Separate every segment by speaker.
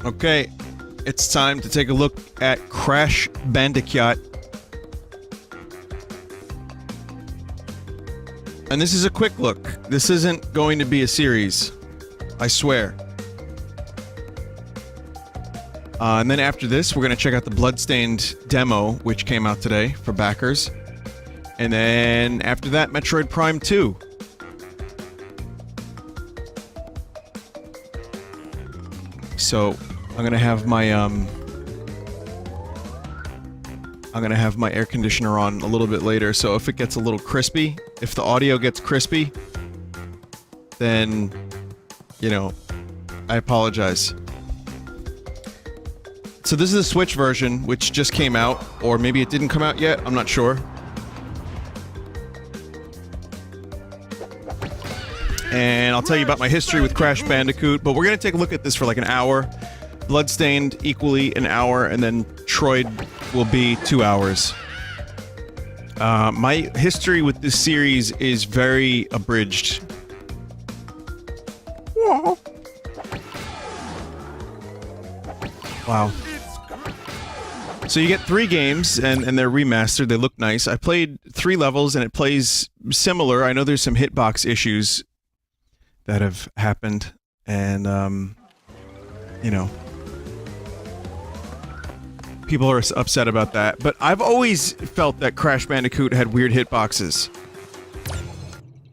Speaker 1: Okay, it's time to take a look at Crash Bandicoot. And this is a quick look. This isn't going to be a series. I swear. And then after this, we're going to check out the Bloodstained demo, which came out today for backers. And then after that, Metroid Prime 2. So, I'm gonna have my air conditioner on a little bit later, so if it gets a little crispy, if the audio gets crispy, then, you know, I apologize. So this is the Switch version, which just came out, or maybe it didn't come out yet, I'm not sure. And I'll tell you about my history with Crash Bandicoot, but we're gonna take a look at this for like an hour. Bloodstained, equally an hour, and then Troid will be 2 hours. My history with this series is very abridged. Wow. So you get 3 games, and they're remastered, they look nice. I played 3 levels, and it plays similar. I know there's some hitbox issues that have happened, and, you know, people are upset about that, but I've always felt that Crash Bandicoot had weird hitboxes.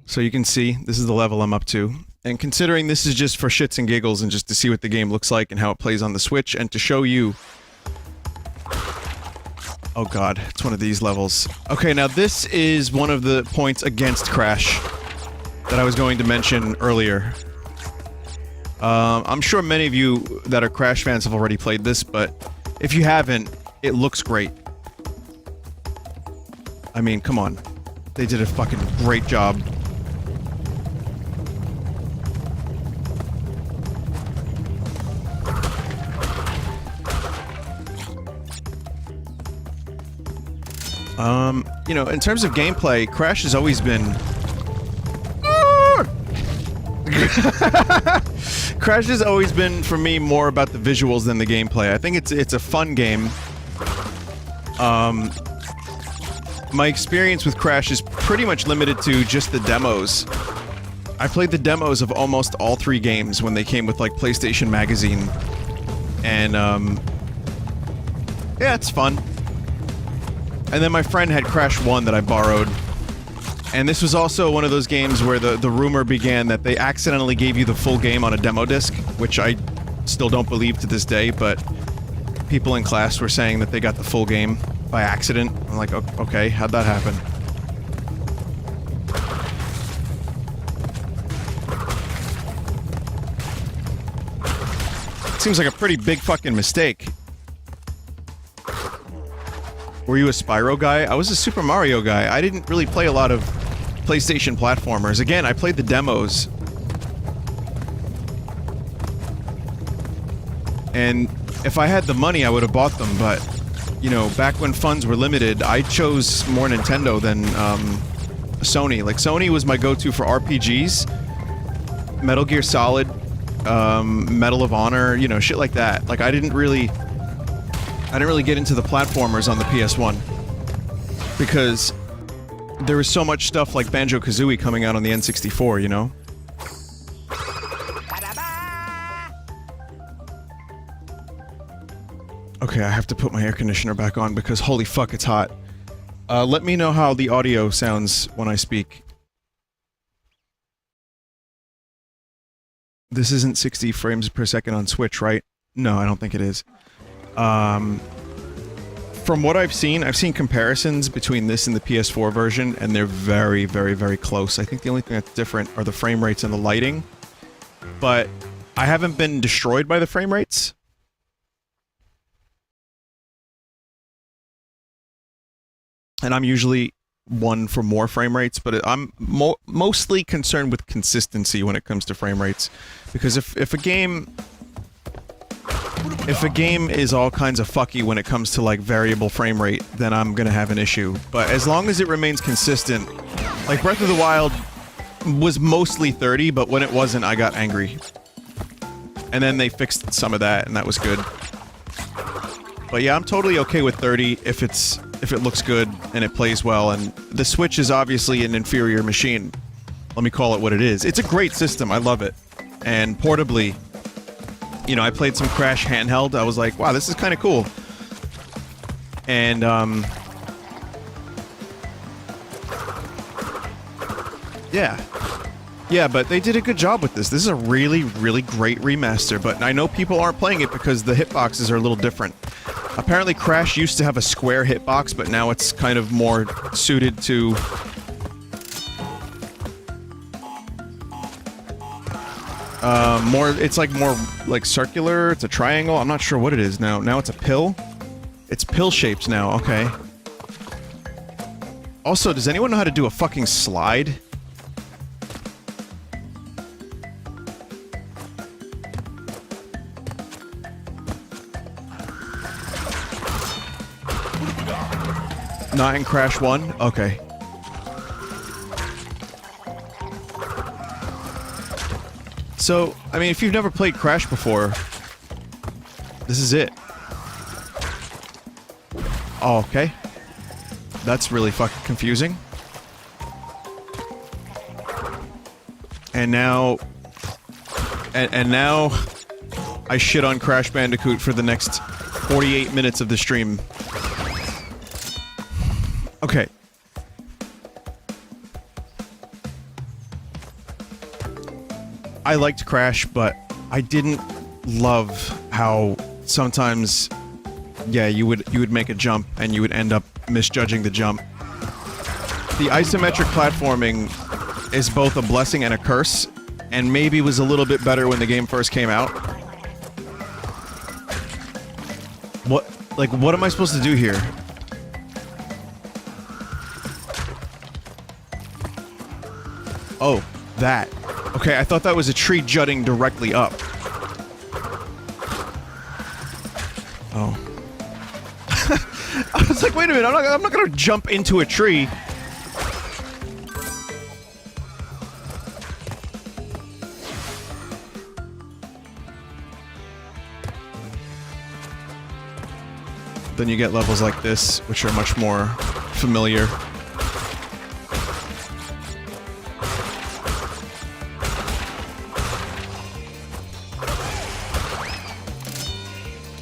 Speaker 1: So you can see, this is the level I'm up to. And considering this is just for shits and giggles and just to see what the game looks like and how it plays on the Switch, and to show you... Oh god, it's one of these levels. Okay, now this is one of the points against Crash that I was going to mention earlier. I'm sure many of you that are Crash fans have already played this, but if you haven't, it looks great. I mean, come on. They did a fucking great job. You know, in terms of gameplay, Crash has always been... Crash has always been, for me, more about the visuals than the gameplay. I think it's a fun game. My experience with Crash is pretty much limited to just the demos. I played the demos of almost all 3 games when they came with, like, PlayStation Magazine. And, yeah, it's fun. And then my friend had Crash 1 that I borrowed. And this was also one of those games where the rumor began that they accidentally gave you the full game on a demo disc, which I still don't believe to this day, but people in class were saying that they got the full game by accident. I'm like, okay, how'd that happen? Seems like a pretty big fucking mistake. Were you a Spyro guy? I was a Super Mario guy. I didn't really play a lot of PlayStation platformers. Again, I played the demos. And if I had the money, I would have bought them, but, you know, back when funds were limited, I chose more Nintendo than, Sony. Like, Sony was my go-to for RPGs. Metal Gear Solid, Medal of Honor, you know, shit like that. Like, I didn't really get into the platformers on the PS1. Because there was so much stuff like Banjo-Kazooie coming out on the N64, you know? Okay, I have to put my air conditioner back on because holy fuck, it's hot. Let me know how the audio sounds when I speak. This isn't 60 frames per second on Switch, right? No, I don't think it is. From what I've seen comparisons between this and the PS4 version, and they're very, very, very close. I think the only thing that's different are the frame rates and the lighting. But I haven't been destroyed by the frame rates. And I'm usually one for more frame rates, but I'm mostly concerned with consistency when it comes to frame rates. Because if a game is all kinds of fucky when it comes to, like, variable frame rate, then I'm gonna have an issue. But as long as it remains consistent... Like, Breath of the Wild was mostly 30, but when it wasn't, I got angry. And then they fixed some of that, and that was good. But yeah, I'm totally okay with 30 if it looks good and it plays well, and the Switch is obviously an inferior machine. Let me call it what it is. It's a great system, I love it. And portably, you know, I played some Crash handheld, I was like, wow, this is kind of cool. And, yeah. Yeah, but they did a good job with this. This is a really, really great remaster, but I know people aren't playing it because the hitboxes are a little different. Apparently Crash used to have a square hitbox, but now it's kind of more suited to... it's like more, like, circular, it's a triangle, I'm not sure what it is now. Now it's a pill? It's pill shapes now, okay. Also, does anyone know how to do a fucking slide? Not in Crash 1? Okay. So, I mean, if you've never played Crash before, this is it. Oh, okay. That's really fucking confusing. And now... And now... I shit on Crash Bandicoot for the next 48 minutes of the stream. Okay. I liked Crash, but I didn't love how sometimes, yeah, you would make a jump and you would end up misjudging the jump. The isometric platforming is both a blessing and a curse, and maybe was a little bit better when the game first came out. What am I supposed to do here? Oh, that. Okay, I thought that was a tree jutting directly up. Oh. I was like, wait a minute, I'm not gonna jump into a tree. Then you get levels like this, which are much more familiar.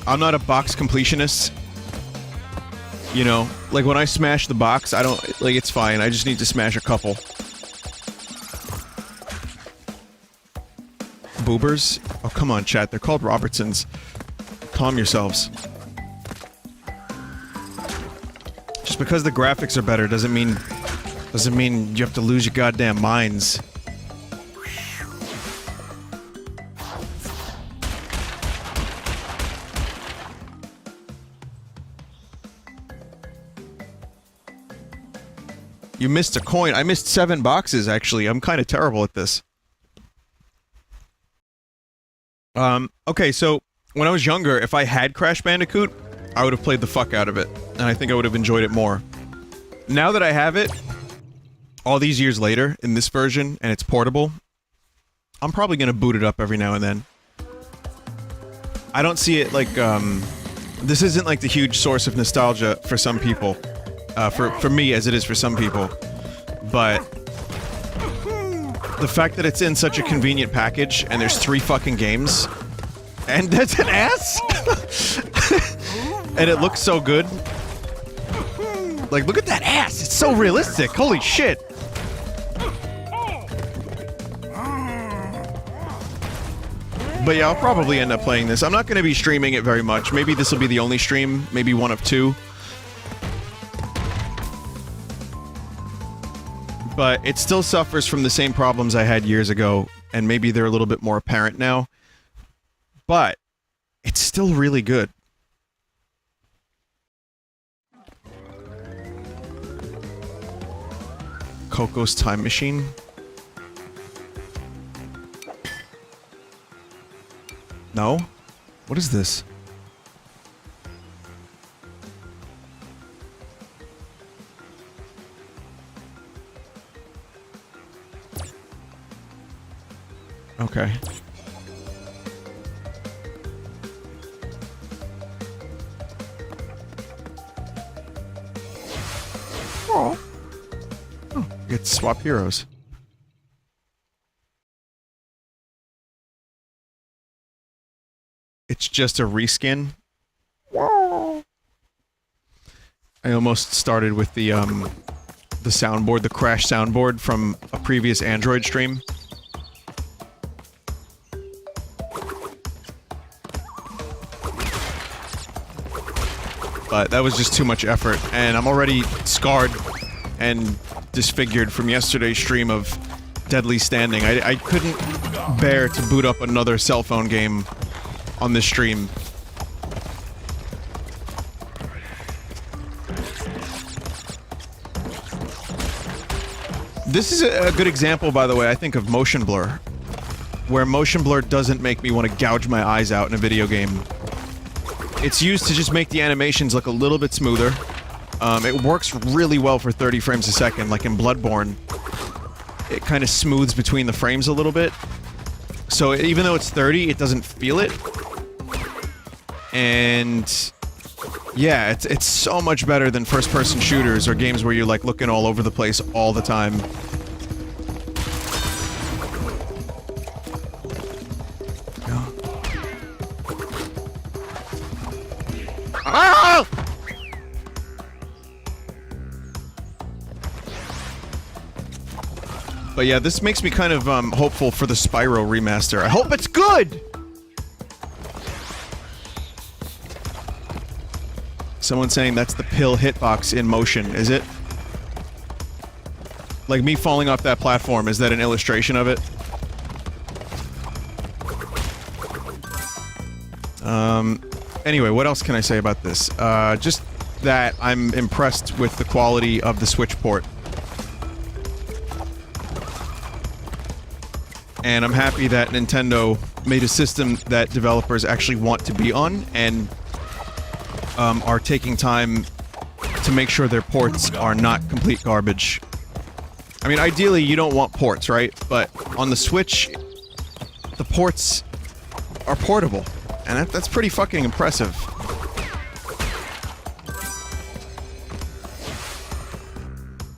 Speaker 1: I'm not a box completionist. You know, like when I smash the box, I don't, like, it's fine. I just need to smash a couple. Boobers? Oh, come on, chat. They're called Robertsons. Calm yourselves. Just because the graphics are better doesn't mean you have to lose your goddamn minds. You missed a coin. I missed 7 boxes, actually. I'm kind of terrible at this. Okay, so, when I was younger, if I had Crash Bandicoot, I would have played the fuck out of it. And I think I would have enjoyed it more. Now that I have it, all these years later, in this version, and it's portable, I'm probably gonna boot it up every now and then. I don't see it like, this isn't like the huge source of nostalgia for some people. For me, as it is for some people. But the fact that it's in such a convenient package, and there's 3 fucking games, and that's an ass? And it looks so good. Like, look at that ass! It's so realistic! Holy shit! But yeah, I'll probably end up playing this. I'm not gonna be streaming it very much. Maybe this will be the only stream. Maybe one of 2. But it still suffers from the same problems I had years ago, and maybe they're a little bit more apparent now. But it's still really good. Coco's Time Machine? No? What is this? Okay. get to swap heroes. It's just a reskin. I almost started with the soundboard, the Crash soundboard from a previous Android stream. But that was just too much effort, and I'm already scarred and disfigured from yesterday's stream of Deadly Standing. I couldn't bear to boot up another cell phone game on this stream. This is a good example, by the way, I think, of motion blur. Where motion blur doesn't make me want to gouge my eyes out in a video game. It's used to just make the animations look a little bit smoother. It works really well for 30 frames a second, like in Bloodborne. It kind of smooths between the frames a little bit. So even though it's 30, it doesn't feel it. And yeah, it's so much better than first-person shooters or games where you're like looking all over the place all the time. Ah! But yeah, this makes me kind of hopeful for the Spyro remaster. I hope it's good! Someone saying that's the pill hitbox in motion, is it? Like me falling off that platform, is that an illustration of it? Anyway, what else can I say about this? Just that I'm impressed with the quality of the Switch port. And I'm happy that Nintendo made a system that developers actually want to be on, and are taking time to make sure their ports are not complete garbage. I mean, ideally, you don't want ports, right? But on the Switch, the ports are portable. And that's pretty fucking impressive.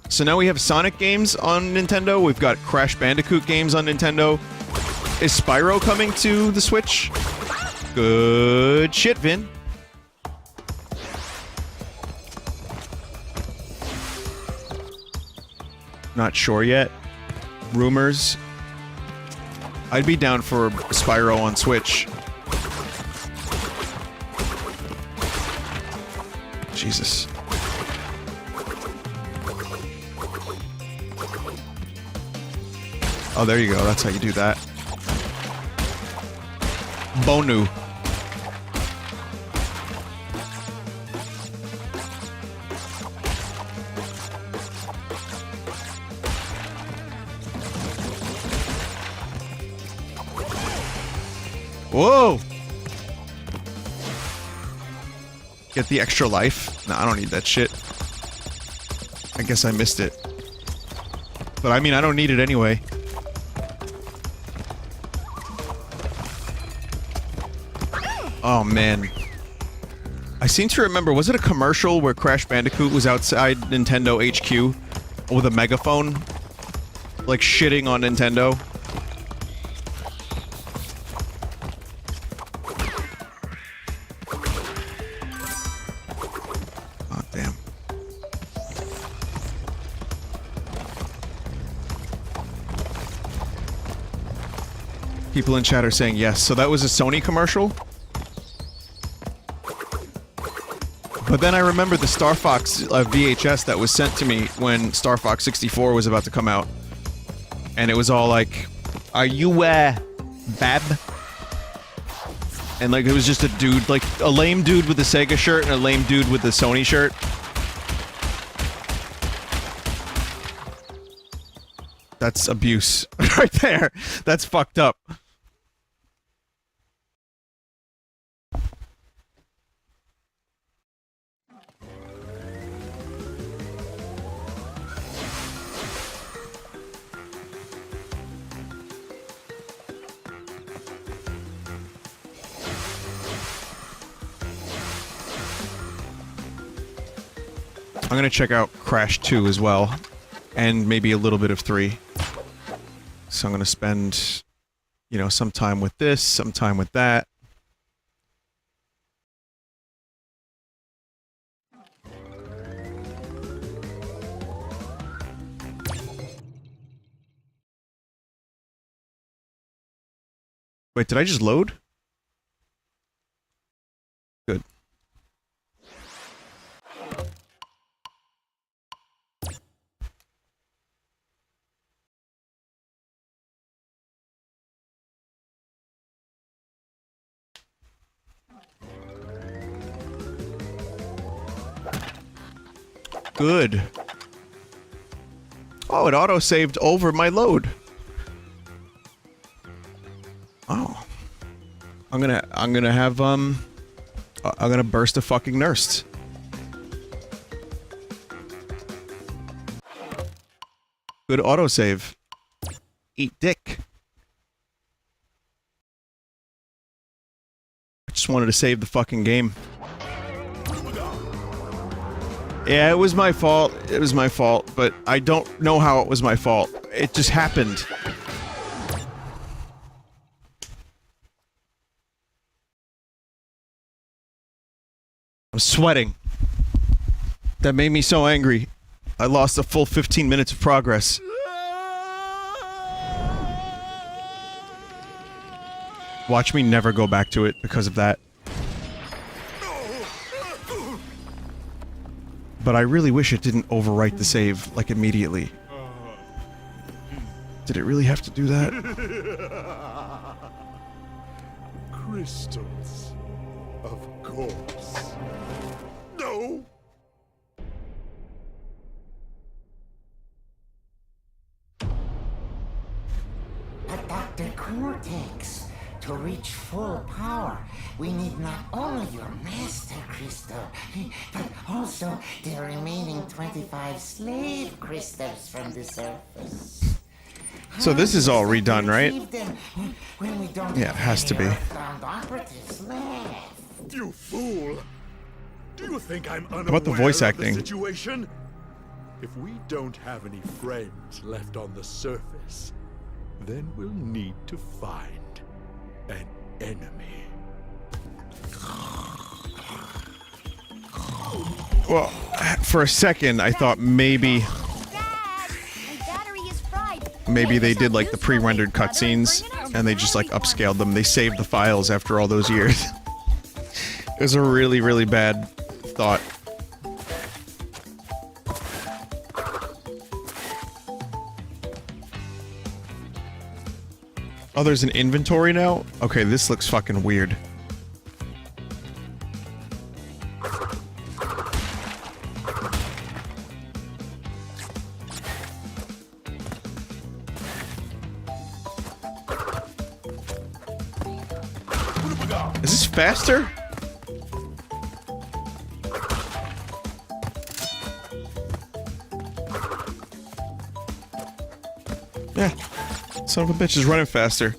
Speaker 1: So now we have Sonic games on Nintendo, we've got Crash Bandicoot games on Nintendo. Is Spyro coming to the Switch? Good shit, Vin. Not sure yet. Rumors. I'd be down for Spyro on Switch. Jesus. Oh, there you go. That's how you do that. Bonu. Whoa! Get the extra life? Nah, I don't need that shit. I guess I missed it. But I mean, I don't need it anyway. Oh, man. I seem to remember, was it a commercial where Crash Bandicoot was outside Nintendo HQ with a megaphone? Like, shitting on Nintendo? Oh, damn. People in chat are saying yes. So that was a Sony commercial? But then I remember the Star Fox VHS that was sent to me when Star Fox 64 was about to come out. And it was all like, are you, Bab? And like, it was just a dude, like, a lame dude with a Sega shirt and a lame dude with the Sony shirt. That's abuse. Right there. That's fucked up. I'm gonna check out Crash 2 as well. and maybe a little bit of 3. So I'm gonna spend, you know, some time with this, some time with that. Wait, did I just load? Good. Good. Oh, it auto-saved over my load. Oh. I'm gonna have, I'm gonna burst a fucking nurse. Good autosave. Eat dick. I just wanted to save the fucking game. Yeah, it was my fault. It was my fault, but I don't know how it was my fault. It just happened. I'm sweating. That made me so angry. I lost a full 15 minutes of progress. Watch me never go back to it because of that. But I really wish it didn't overwrite the save, like, immediately. Did it really have to do that?
Speaker 2: Crystals. Of course. No!
Speaker 3: But Dr. Cortex, to reach full power, we need not only your master crystal, but also the remaining 25 slave crystals from the surface.
Speaker 1: So this is all redone, right?
Speaker 3: Yeah,
Speaker 1: it has to be.
Speaker 2: You fool! Do you think I'm unaware
Speaker 1: about the voice
Speaker 2: of
Speaker 1: acting?
Speaker 2: The situation? If we don't have any friends left on the surface, then we'll need to find an enemy.
Speaker 1: Well, for a second, I thought maybe they did like the pre-rendered cutscenes and they just like upscaled them. They saved the files after all those years. It was a really, really bad thought. Oh, there's an inventory now? Okay, this looks fucking weird. Is this faster? Yeah. Son of a bitch is running faster.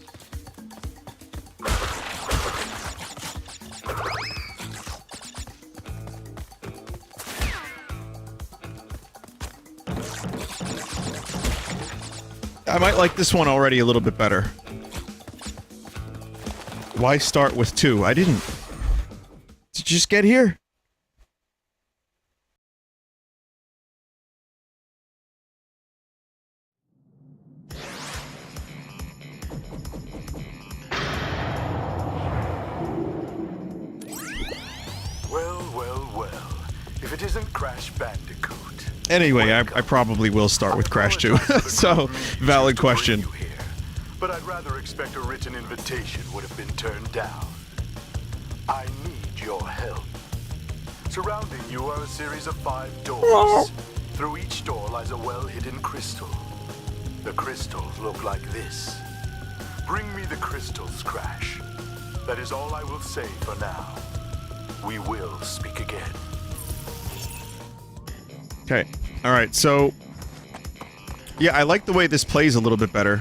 Speaker 1: I might like this one already a little bit better. Why start with 2? I didn't. Did you just get here?
Speaker 2: Well. If it isn't Crash Bandicoot.
Speaker 1: Anyway, I probably will start with Crash 2. So, valid question.
Speaker 2: But I'd rather expect a written invitation would have been turned down. I need your help. Surrounding you are a series of 5 doors. Through each door lies a well-hidden crystal. The crystals look like this. Bring me the crystals, Crash. That is all I will say for now. We will speak again.
Speaker 1: Okay. Alright, so... yeah, I like the way this plays a little bit better.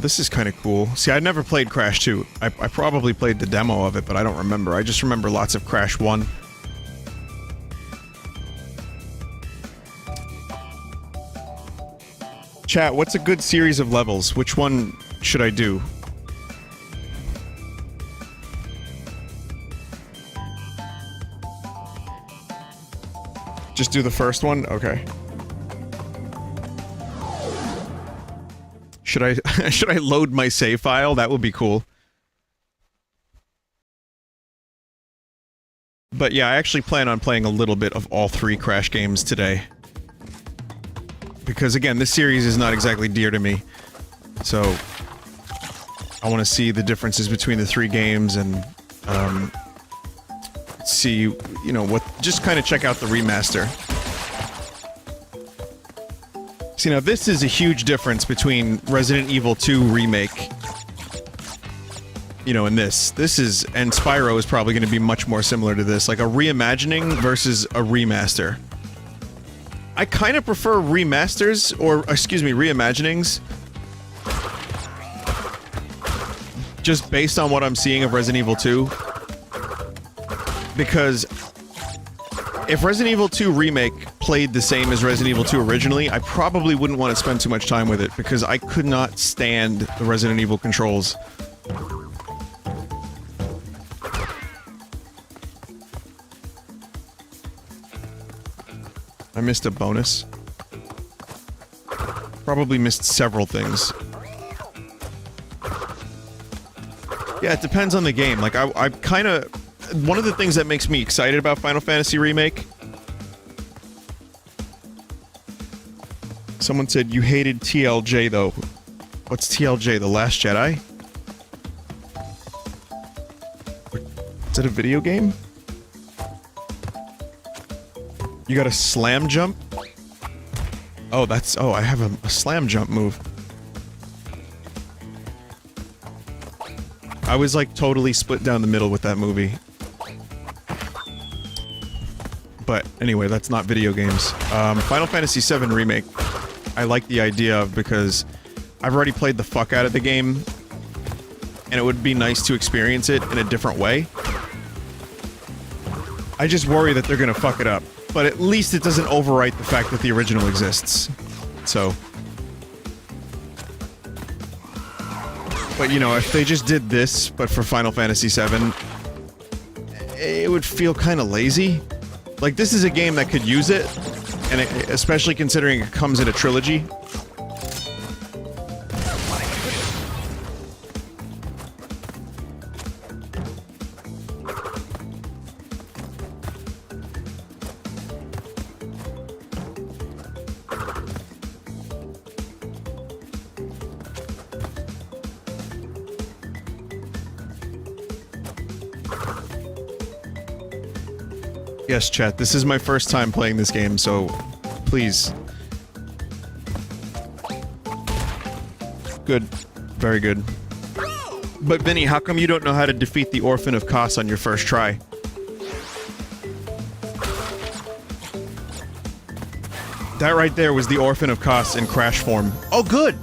Speaker 1: This is kind of cool. See, I never played Crash 2. I probably played the demo of it, but I don't remember. I just remember lots of Crash 1. Chat, what's a good series of levels? Which one should I do? Just do the first one? Okay. Should I load my save file? That would be cool. But yeah, I actually plan on playing a little bit of all 3 Crash games today. Because again, this series is not exactly dear to me. So I want to see the differences between the 3 games and see, you know, what, just kind of check out the remaster. See, now this is a huge difference between Resident Evil 2 Remake, you know, and this. This is, and Spyro is probably going to be much more similar to this, like a reimagining versus a remaster. I kind of prefer remasters, or, excuse me, reimaginings. Just based on what I'm seeing of Resident Evil 2. Because if Resident Evil 2 Remake played the same as Resident Evil 2 originally, I probably wouldn't want to spend too much time with it, because I could not stand the Resident Evil controls. I missed a bonus. Probably missed several things. Yeah, it depends on the game. Like, I kind of... One of the things that makes me excited about Final Fantasy Remake... Someone said you hated TLJ, though. What's TLJ? The Last Jedi? Is it a video game? You got a slam jump? Oh, that's... Oh, I have a slam jump move. I was, like, totally split down the middle with that movie. But, anyway, that's not video games. Final Fantasy VII Remake, I like the idea of, because I've already played the fuck out of the game, and it would be nice to experience it in a different way. I just worry that they're gonna fuck it up. But at least it doesn't overwrite the fact that the original exists. So... But, you know, if they just did this, but for Final Fantasy VII, it would feel kind of lazy. Like, this is a game that could use it, and especially considering it comes in a trilogy. Yes, chat, this is my first time playing this game, so please. Good. Very good. But Vinny, how come you don't know how to defeat the Orphan of Kos on your first try? That right there was the Orphan of Kos in Crash form. Oh, good!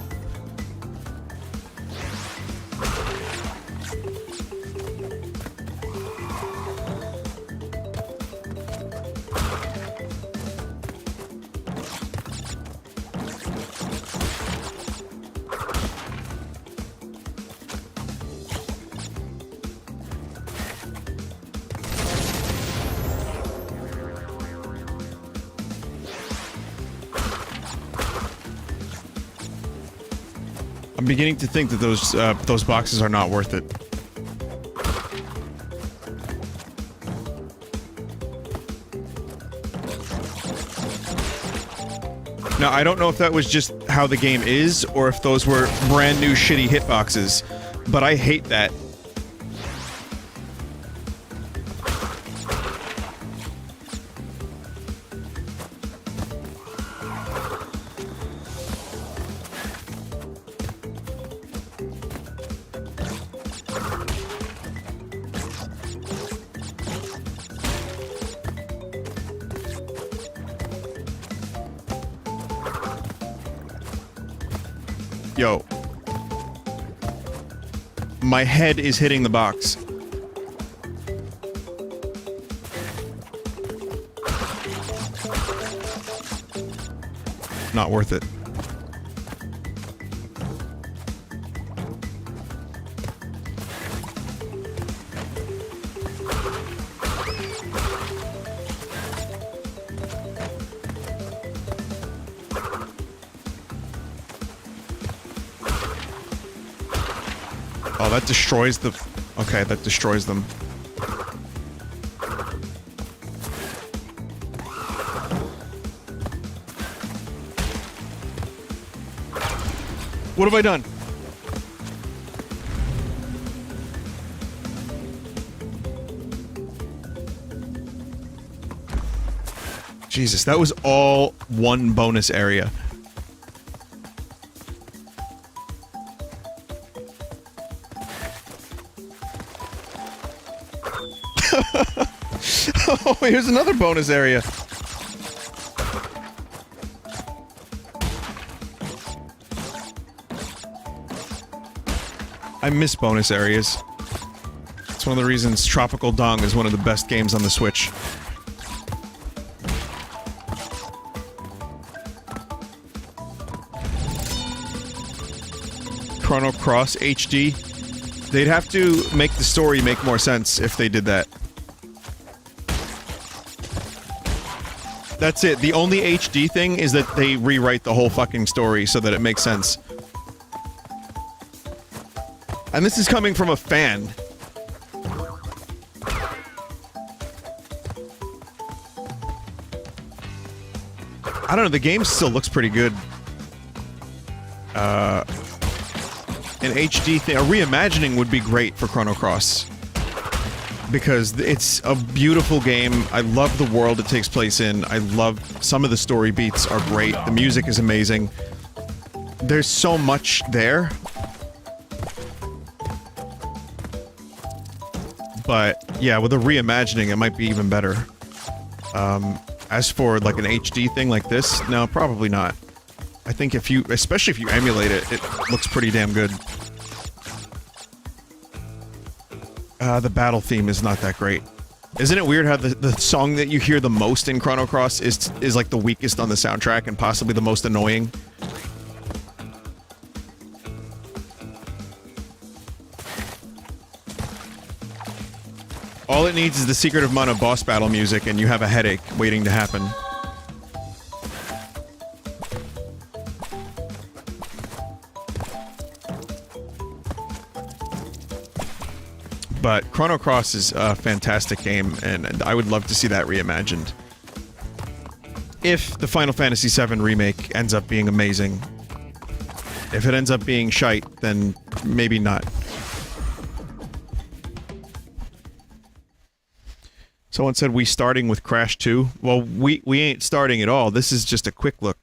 Speaker 1: I'm beginning to think that those boxes are not worth it. Now, I don't know if that was just how the game is, or if those were brand new shitty hitboxes, but I hate that. Yo. My head is hitting the box. Not worth it. Oh, that destroys the... Okay, that destroys them. What have I done? Jesus, that was all one bonus area. Oh, here's another bonus area. I miss bonus areas. It's one of the reasons Tropical Dong is one of the best games on the Switch. Chrono Cross HD. They'd have to make the story make more sense if they did that. That's it. The only HD thing is that they rewrite the whole fucking story so that it makes sense. And this is coming from a fan. I don't know, the game still looks pretty good. An HD thing, a reimagining would be great for Chrono Cross. Because it's a beautiful game. I love the world it takes place in. I love some of the story beats are great. The music is amazing. There's so much there. But yeah, with a reimagining, it might be even better. As for like an HD thing like this, no, probably not. I think if you, especially if you emulate it, it looks pretty damn good. The battle theme is not that great. Isn't it weird how the song that you hear the most in Chrono Cross is like the weakest on the soundtrack and possibly the most annoying? All it needs is the Secret of Mana boss battle music and you have a headache waiting to happen. But Chrono Cross is a fantastic game, and I would love to see that reimagined. If the Final Fantasy VII Remake ends up being amazing. If it ends up being shite, then maybe not. Someone said we starting with Crash 2. Well, we ain't starting at all. This is just a quick look.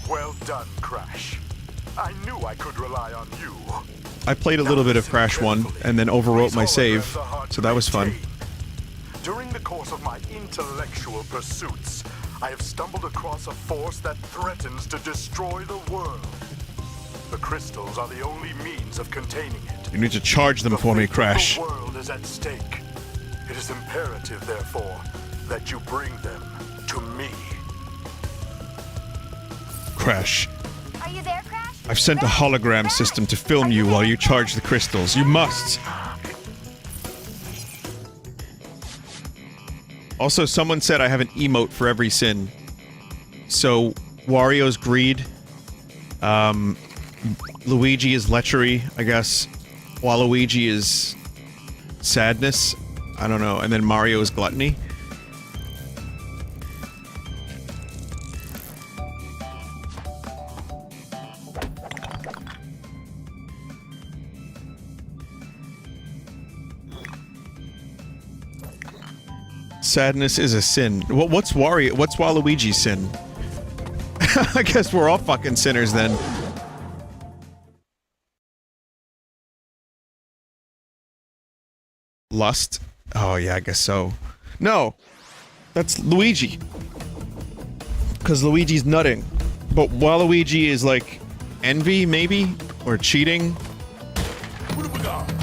Speaker 2: Well done, Crash. I knew I could rely on you.
Speaker 1: I played a little bit of Crash 1 and then overwrote my save, so that was fun.
Speaker 2: During the course of my intellectual pursuits, I have stumbled across a force that threatens to destroy the world. The crystals are the only means of containing it.
Speaker 1: You need to charge them for me, Crash.
Speaker 2: The world is at stake. It is imperative, therefore, that you bring them to me.
Speaker 1: Crash.
Speaker 4: Are you there, Crash?
Speaker 1: I've sent a hologram system to film you while you charge the crystals. You must! Also, someone said I have an emote for every sin. So, Wario's greed. Luigi is lechery, I guess. Waluigi is sadness. I don't know. And then Mario is gluttony. Sadness is a sin. What's Waluigi's sin? I guess we're all fucking sinners then. Lust? Oh yeah, I guess so. No! That's Luigi. Because Luigi's nutting. But Waluigi is like envy, maybe? Or cheating?
Speaker 2: What have we got?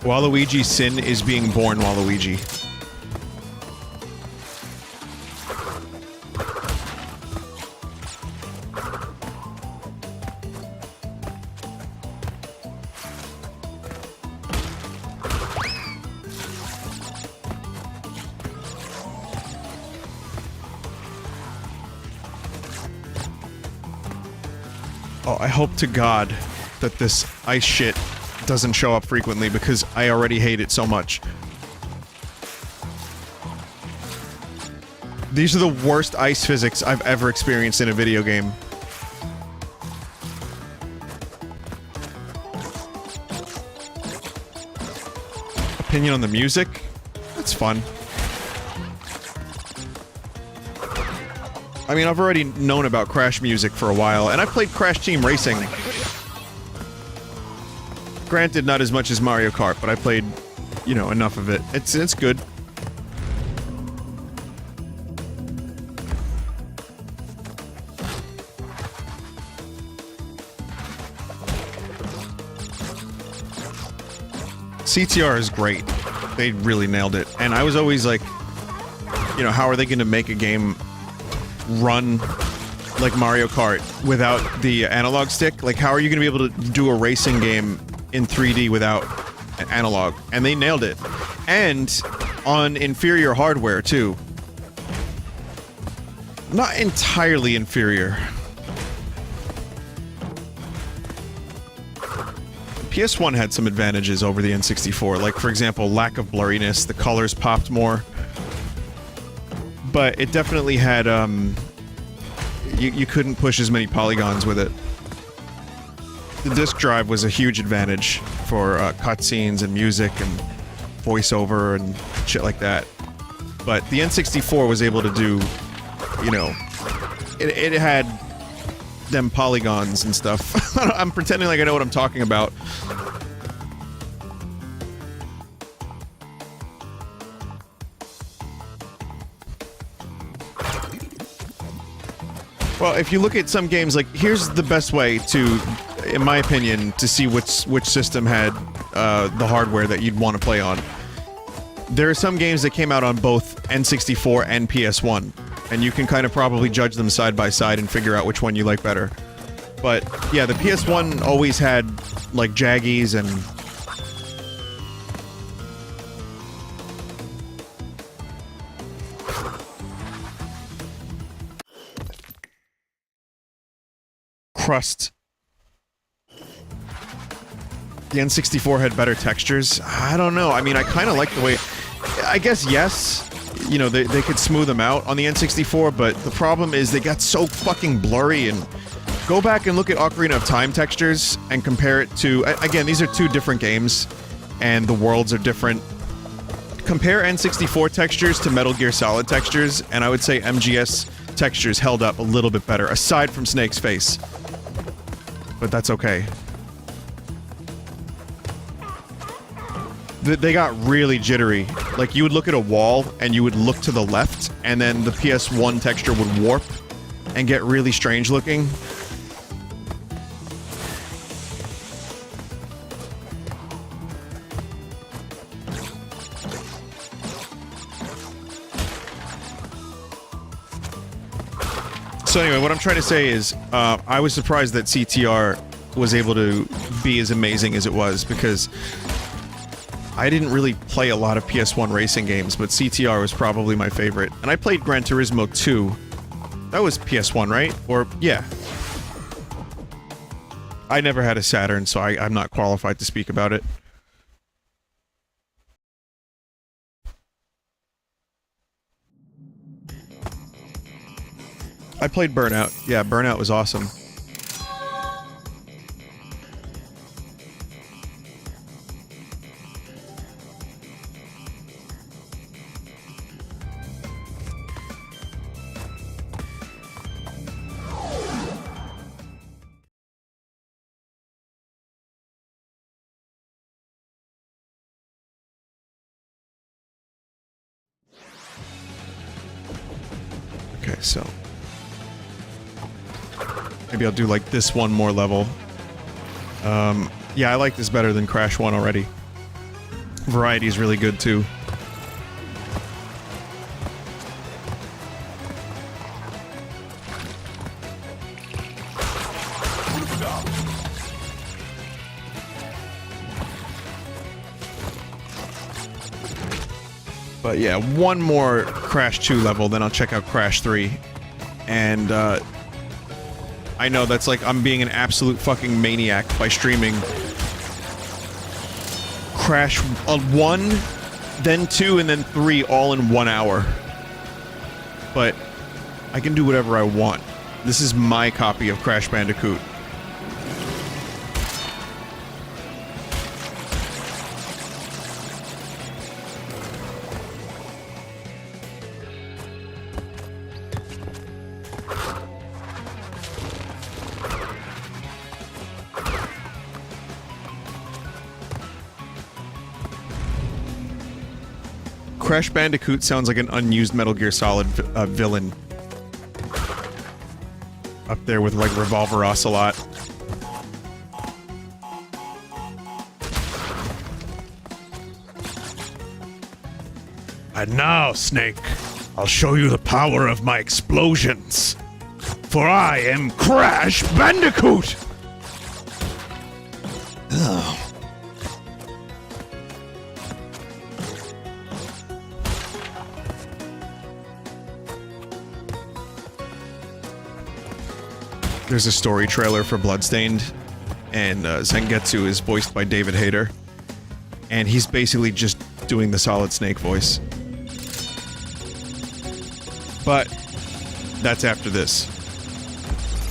Speaker 1: Waluigi's sin is being born Waluigi. Oh, I hope to God that this ice shit doesn't show up frequently because I already hate it so much. These are the worst ice physics I've ever experienced in a video game. Opinion on the music? That's fun. I mean, I've already known about Crash music for a while, and I've played Crash Team Racing. Granted, not as much as Mario Kart, but I played, you know, enough of it. It's good. CTR is great. They really nailed it. And I was always like, you know, how are they going to make a game run like Mario Kart without the analog stick? Like, how are you going to be able to do a racing game in 3D without an analog? And they nailed it. And on inferior hardware, too. Not entirely inferior. PS1 had some advantages over the N64, like, for example, lack of blurriness, the colors popped more. But it definitely had, you couldn't push as many polygons with it. The disk drive was a huge advantage for cutscenes and music and voiceover and shit like that. But the N64 was able to do, you know, it had them polygons and stuff. I'm pretending like I know what I'm talking about. Well, if you look at some games, like, here's the best way to, in my opinion, to see which system had the hardware that you'd want to play on. There are some games that came out on both N64 and PS1, and you can kind of probably judge them side by side and figure out which one you like better. But, yeah, the PS1 always had, like, jaggies and... crust. The N64 had better textures. I don't know. I mean, I kind of like the way... I guess, yes. You know, they could smooth them out on the N64, but the problem is they got so fucking blurry. And go back and look at Ocarina of Time textures and compare it to... Again, these are two different games, and the worlds are different. Compare N64 textures to Metal Gear Solid textures, and I would say MGS textures held up a little bit better, aside from Snake's face. But that's okay. They got really jittery. Like, you would look at a wall, and you would look to the left, and then the PS1 texture would warp and get really strange looking. So anyway, what I'm trying to say is, I was surprised that CTR was able to be as amazing as it was, because I didn't really play a lot of PS1 racing games, but CTR was probably my favorite. And I played Gran Turismo 2. That was PS1, right? Or, yeah. I never had a Saturn, so I'm not qualified to speak about it. I played Burnout. Yeah, Burnout was awesome. Okay, so... maybe I'll do, like, this one more level. Yeah, I like this better than Crash 1 already. Variety is really good, too. But yeah, one more Crash 2 level, then I'll check out Crash 3. And, I know, that's like I'm being an absolute fucking maniac by streaming Crash 1, then 2, and then 3 all in 1 hour. But I can do whatever I want. This is my copy of Crash Bandicoot. Crash Bandicoot sounds like an unused Metal Gear Solid villain. Up there with, like, Revolver Ocelot. And now, Snake, I'll show you the power of my explosions. For I am Crash Bandicoot! Ugh. There's a story trailer for Bloodstained, and Zangetsu is voiced by David Hayter, and he's basically just doing the Solid Snake voice. But that's after this.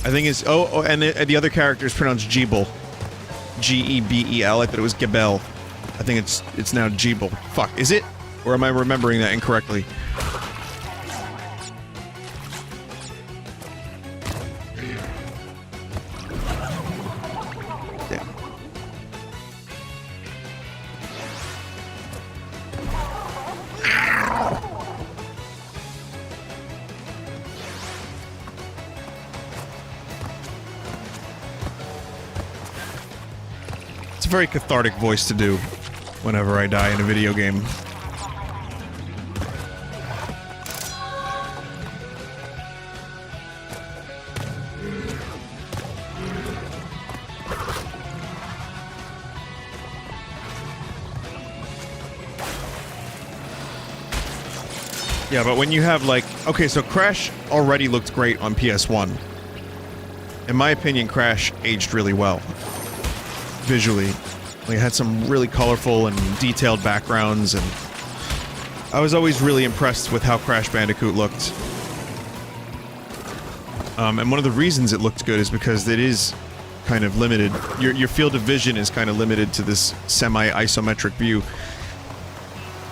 Speaker 1: I think it's and the other character is pronounced Gebel, G-E-B-E-L. I thought it was Gebel. I think it's now Gebel. Fuck, is it? Or am I remembering that incorrectly? Very cathartic voice to do whenever I die in a video game. Yeah, but when you have, like... Okay, so Crash already looked great on PS1. In my opinion, Crash aged really well. Visually. Like, it had some really colorful and detailed backgrounds, and I was always really impressed with how Crash Bandicoot looked. And one of the reasons it looked good is because it is kind of limited. Your field of vision is kind of limited to this semi-isometric view.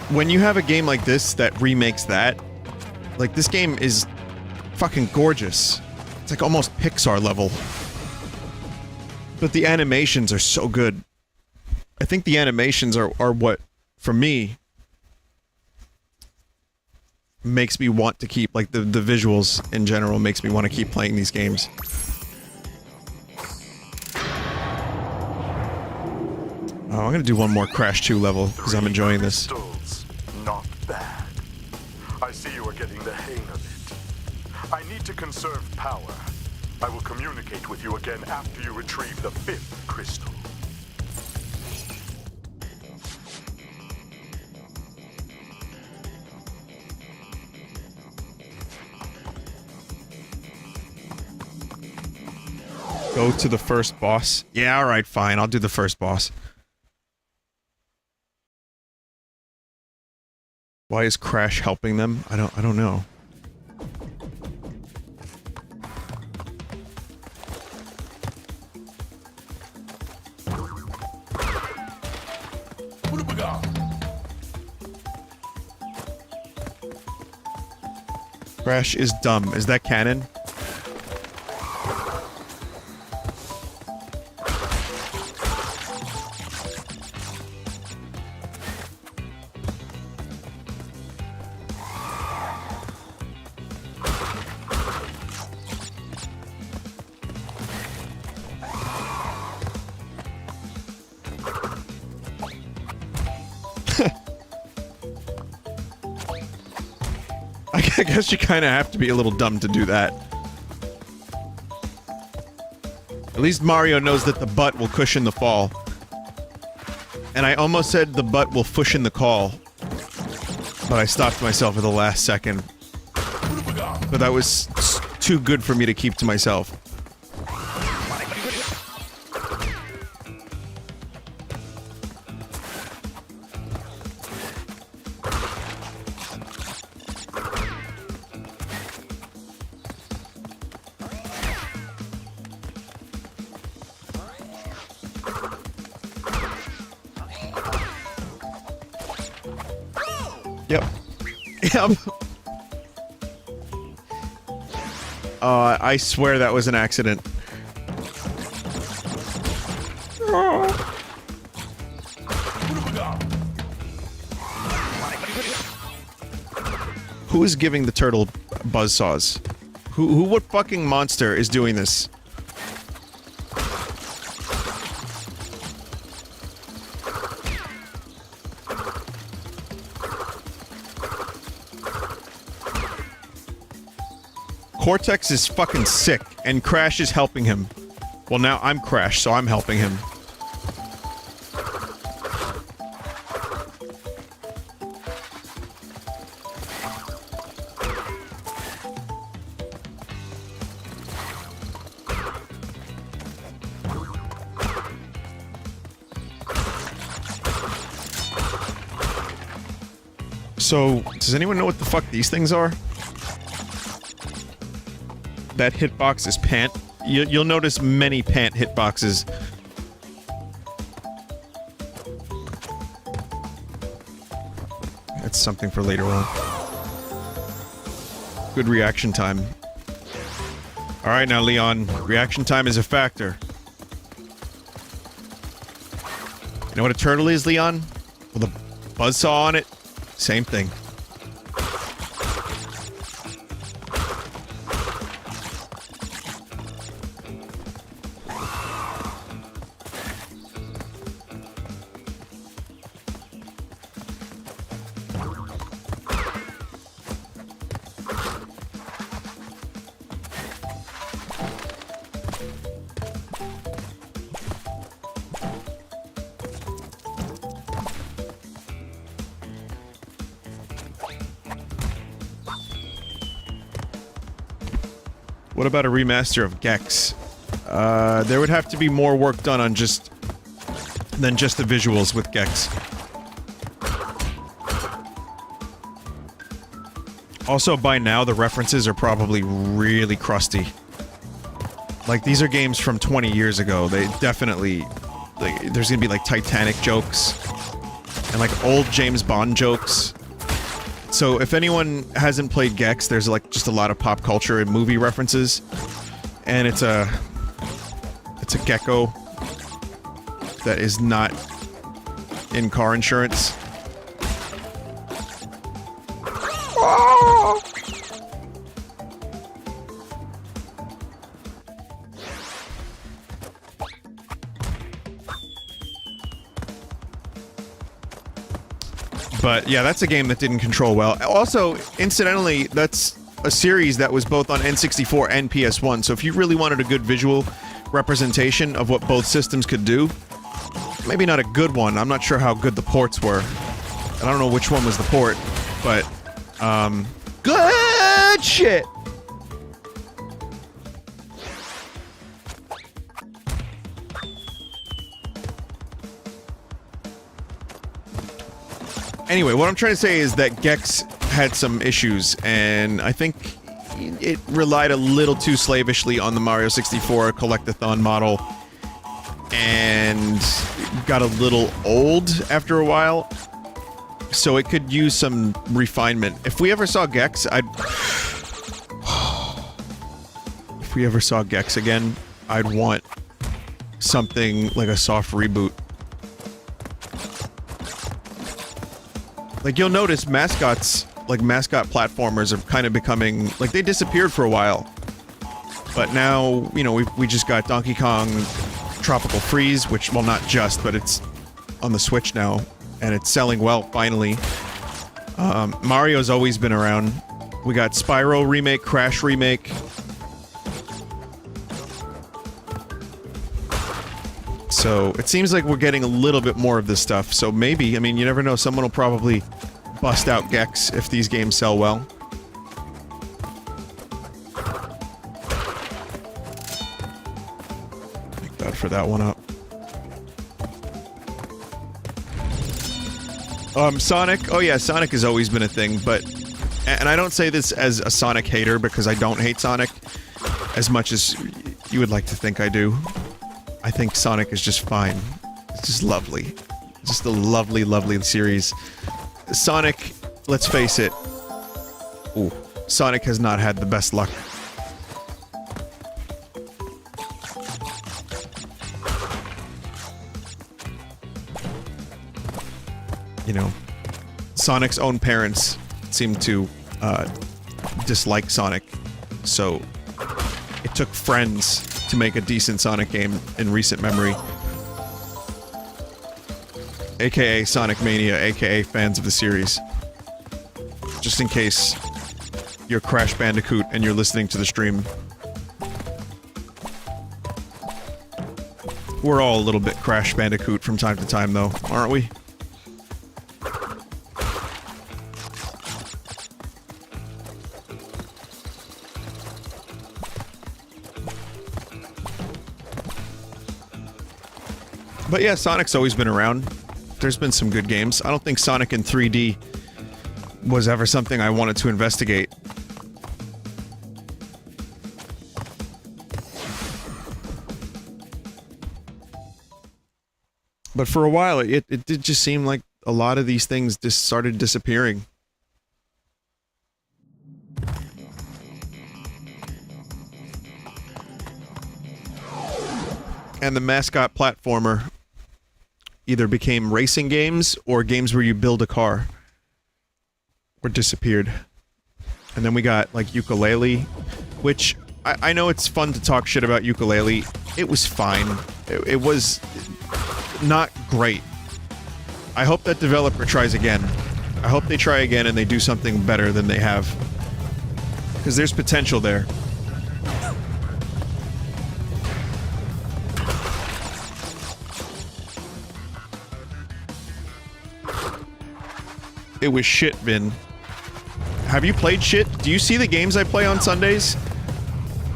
Speaker 1: When you have a game like this that remakes that, like, this game is fucking gorgeous. It's like almost Pixar level. But the animations are so good. I think the animations are what, for me, makes me want to keep, like, the visuals in general makes me want to keep playing these games. Oh, I'm gonna do one more Crash 2 level, because I'm enjoying this.
Speaker 2: Not bad. I see you are getting the hang of it. I need to conserve power. I will communicate with you again after you retrieve the 5th crystal.
Speaker 1: Go to the first boss? Yeah, alright, fine. I'll do the first boss. Why is Crash helping them? I don't know. Crash is dumb. Is that canon? I guess you kind of have to be a little dumb to do that. At least Mario knows that the butt will cushion the fall. And I almost said the butt will cushion the call. But I stopped myself at the last second. But that was too good for me to keep to myself. Yep. Yep. I swear that was an accident. Who is giving the turtle buzzsaws? What fucking monster is doing this? Cortex is fucking sick, and Crash is helping him. Well, now I'm Crash, so I'm helping him. So, does anyone know what the fuck these things are? That hitbox is pant. You'll notice many pant hitboxes. That's something for later on. Good reaction time. Alright now, Leon. Reaction time is a factor. You know what a turtle is, Leon? With a buzzsaw on it? Same thing. What about a remaster of Gex? There would have to be more work done on than just the visuals with Gex. Also, by now, the references are probably really crusty. Like, these are games from 20 years ago. They definitely... Like, there's gonna be, like, Titanic jokes. And, like, old James Bond jokes. So, if anyone hasn't played Gex, there's, like, just a lot of pop culture and movie references. And it's a gecko that is not in car insurance. But yeah, that's a game that didn't control well. Also, incidentally, that's a series that was both on N64 and PS1, so if you really wanted a good visual representation of what both systems could do, maybe not a good one, I'm not sure how good the ports were. I don't know which one was the port, but, good shit! Anyway, what I'm trying to say is that Gex had some issues, and I think it relied a little too slavishly on the Mario 64 collectathon model, and got a little old after a while, so it could use some refinement. If we ever saw Gex, if we ever saw Gex again, I'd want something like a soft reboot. Like, you'll notice mascots, like mascot platformers, are kind of becoming, like, they disappeared for a while. But now, you know, we just got Donkey Kong Tropical Freeze, which, well, not just, but it's on the Switch now, and it's selling well, finally. Mario's always been around. We got Spyro remake, Crash remake. So, it seems like we're getting a little bit more of this stuff, so maybe, I mean, you never know, someone will probably bust out Gex if these games sell well. Thank God for that one up. Sonic? Oh yeah, Sonic has always been a thing, but... And I don't say this as a Sonic hater, because I don't hate Sonic as much as you would like to think I do. I think Sonic is just fine. It's just lovely. Just a lovely, lovely series. Sonic let's face it. Ooh, Sonic has not had the best luck. You know, Sonic's own parents seem to dislike Sonic, so it took friends to make a decent Sonic game in recent memory. AKA Sonic Mania, AKA fans of the series. Just in case you're Crash Bandicoot and you're listening to the stream. We're all a little bit Crash Bandicoot from time to time, though, aren't we? But yeah, Sonic's always been around. There's been some good games. I don't think Sonic in 3D was ever something I wanted to investigate. But for a while, it did just seem like a lot of these things just started disappearing. And the mascot platformer either became racing games or games where you build a car. Or disappeared. And then we got, like, Ukulele, which, I know it's fun to talk shit about Ukulele. It was fine. It was not great. I hope that developer tries again. I hope they try again and they do something better than they have. Because there's potential there. It was shit, Vin. Have you played shit? Do you see the games I play on Sundays?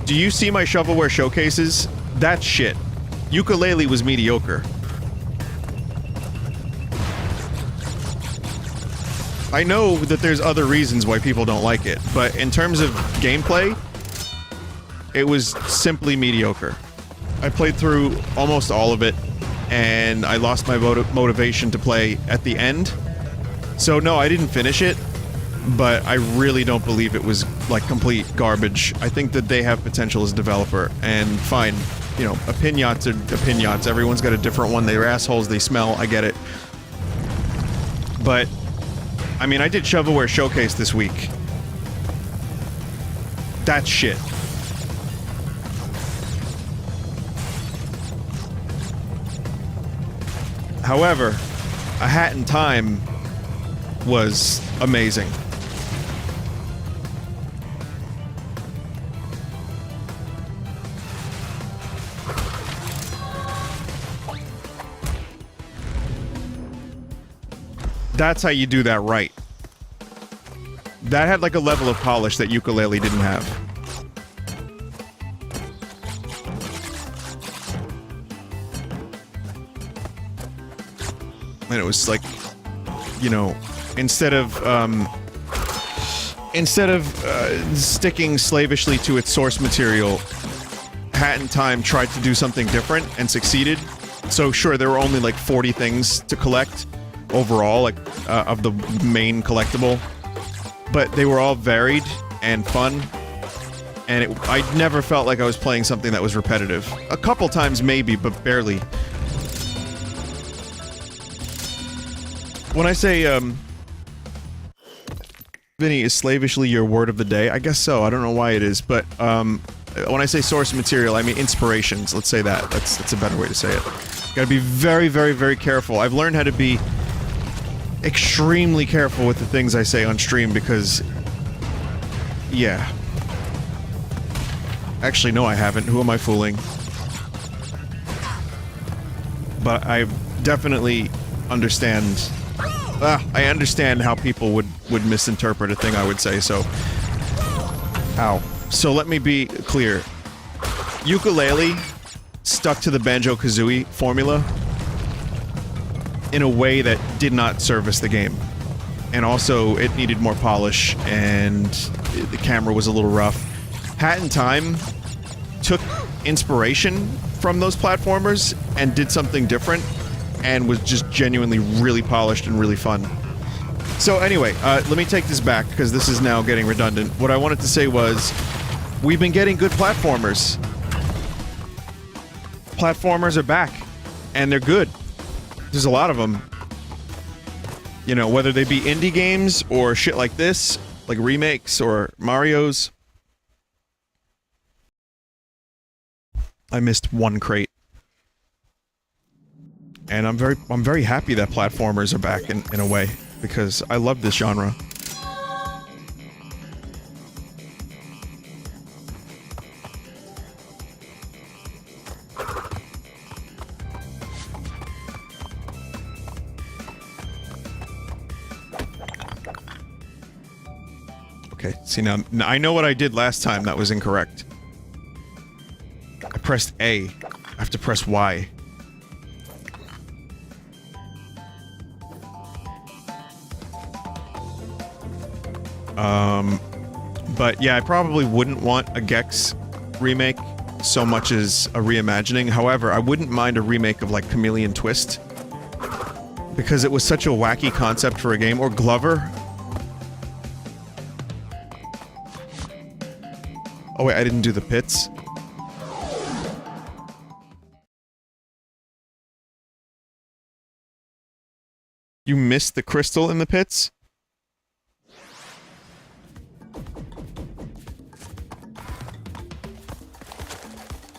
Speaker 1: Do you see my shovelware showcases? That's shit. Ukulele was mediocre. I know that there's other reasons why people don't like it, but in terms of gameplay, it was simply mediocre. I played through almost all of it, and I lost my motivation to play at the end. So no, I didn't finish it, but I really don't believe it was, like, complete garbage. I think that they have potential as a developer, and fine, you know, opinions are opinions. Everyone's got a different one. They're assholes, they smell, I get it. But, I mean, I did Shovelware Showcase this week. That's shit. However, A Hat in Time was amazing. That's how you do that right. That had like a level of polish that Ukulele didn't have. And it was like, you know, instead of sticking slavishly to its source material, Hat in Time tried to do something different and succeeded. So sure, there were only like 40 things to collect overall, like, of the main collectible. But they were all varied and fun. And I never felt like I was playing something that was repetitive. A couple times maybe, but barely. When I say, Vinny, is slavishly your word of the day? I guess so. I don't know why it is, but, when I say source material, I mean inspirations. Let's say that. That's a better way to say it. Gotta be very, very, very careful. I've learned how to be extremely careful with the things I say on stream because... yeah. Actually, no, I haven't. Who am I fooling? But I definitely understand... I understand how people would misinterpret a thing I would say, so... Ow. So let me be clear. Ukulele stuck to the Banjo-Kazooie formula in a way that did not service the game. And also, it needed more polish, and the camera was a little rough. Hat in Time took inspiration from those platformers and did something different, and was just genuinely really polished and really fun. So anyway, let me take this back, because this is now getting redundant. What I wanted to say was, we've been getting good platformers. Platformers are back, and they're good. There's a lot of them. You know, whether they be indie games, or shit like this, like remakes, or Mario's. I missed one crate. And I'm very happy that platformers are back in a way, because I love this genre. Okay, see now I know what I did last time that was incorrect. I pressed A. I have to press Y. But yeah, I probably wouldn't want a Gex remake so much as a reimagining. However, I wouldn't mind a remake of, like, Chameleon Twist. Because it was such a wacky concept for a game. Or Glover. Oh wait, I didn't do the pits. You missed the crystal in the pits?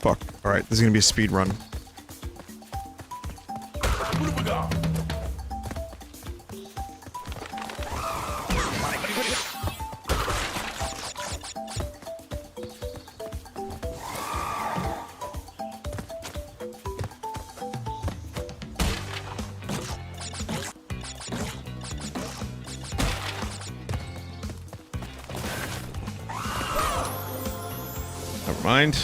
Speaker 1: Fuck. Alright, this is gonna be a speed run. Never mind.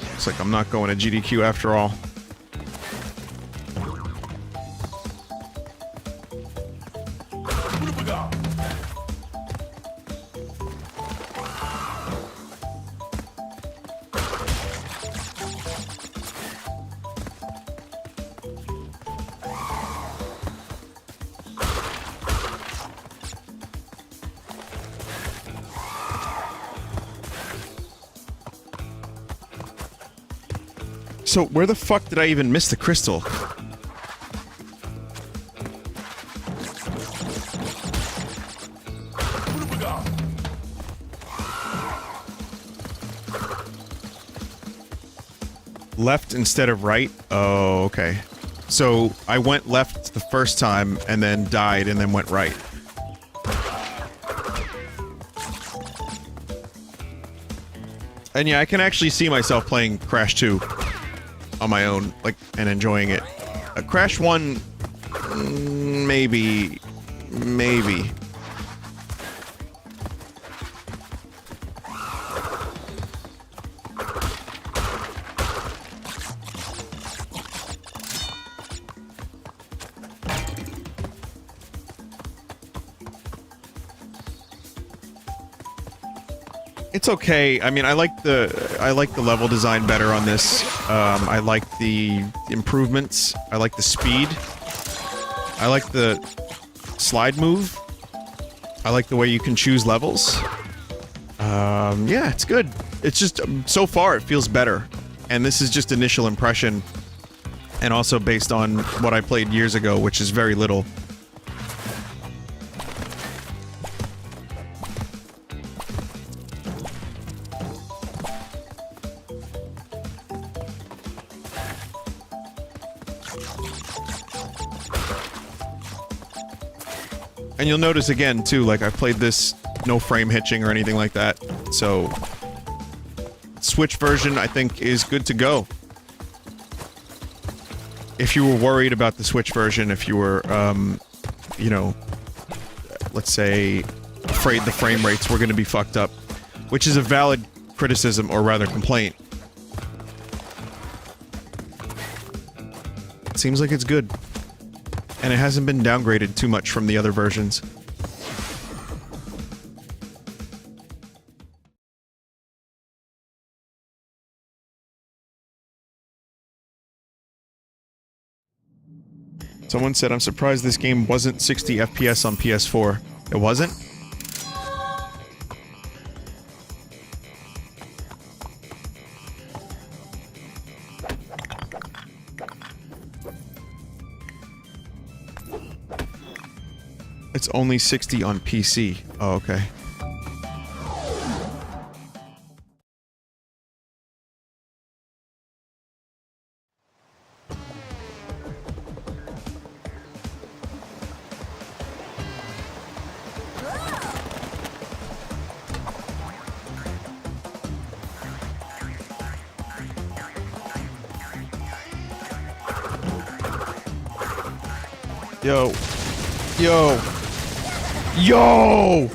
Speaker 1: Looks like I'm not going to GDQ after all. So, where the fuck did I even miss the crystal? Left instead of right? Oh, okay. So, I went left the first time, and then died, and then went right. And yeah, I can actually see myself playing Crash 2 on my own, like, and enjoying it. Crash 1, maybe. It's okay. I mean, I like the level design better on this. I like the improvements. I like the speed. I like the slide move. I like the way you can choose levels. Yeah, it's good. It's just, so far it feels better. And this is just initial impression. And also based on what I played years ago, which is very little. And you'll notice again, too, like, I've played this no frame hitching or anything like that, so... Switch version, I think, is good to go. If you were worried about the Switch version, if you were, you know, let's say, afraid the frame rates were gonna be fucked up, which is a valid criticism, or rather complaint. It seems like it's good. And it hasn't been downgraded too much from the other versions. Someone said, I'm surprised this game wasn't 60 FPS on PS4. It wasn't? It's only 60 on PC. Oh, okay. Yo. Yo. Yo!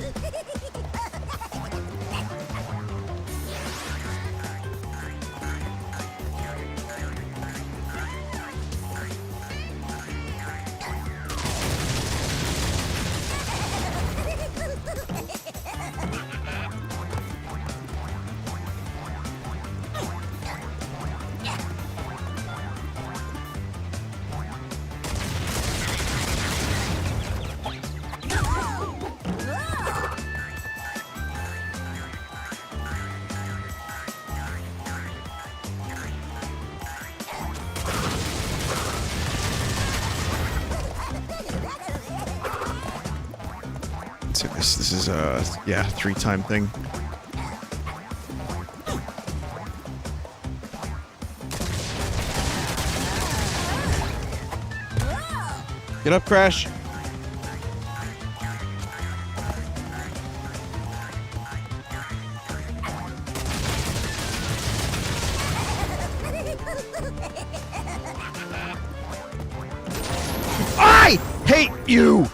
Speaker 1: This is a, yeah, 3-time thing. Get up, Crash. I hate you!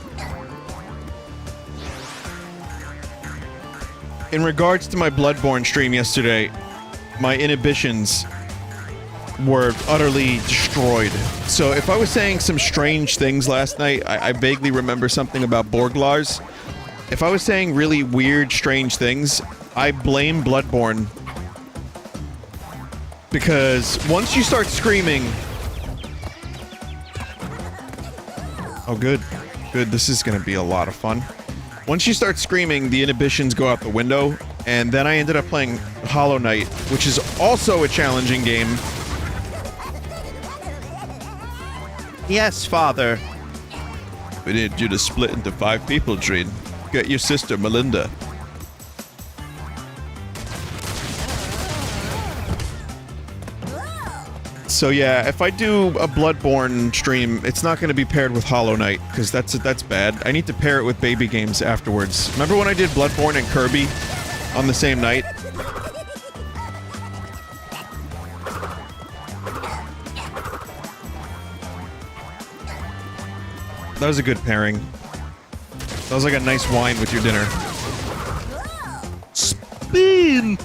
Speaker 1: In regards to my Bloodborne stream yesterday, my inhibitions were utterly destroyed. So if I was saying some strange things last night, I vaguely remember something about Borglars. If I was saying really weird, strange things, I blame Bloodborne. Because once you start screaming... Oh, good. Good, this is gonna be a lot of fun. Once you start screaming, the inhibitions go out the window, and then I ended up playing Hollow Knight, which is also a challenging game. Yes, father. We need you to split into 5 people, Dreen. Get your sister, Melinda. So yeah, if I do a Bloodborne stream, it's not going to be paired with Hollow Knight, because that's bad. I need to pair it with baby games afterwards. Remember when I did Bloodborne and Kirby on the same night? That was a good pairing. That was like a nice wine with your dinner. Spin!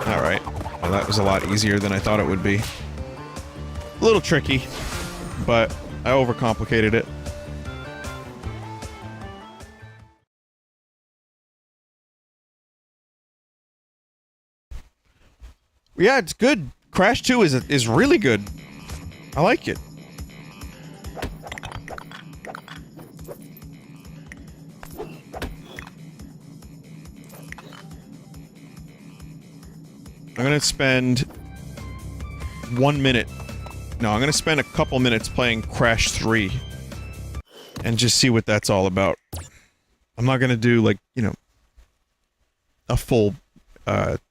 Speaker 1: Alright. Well, that was a lot easier than I thought it would be. A little tricky, but I overcomplicated it. Yeah, it's good. Crash 2 is really good. I like it. I'm gonna spend 1 minute. No, I'm gonna spend a couple minutes playing Crash 3. And just see what that's all about. I'm not gonna do, like, you know, a full,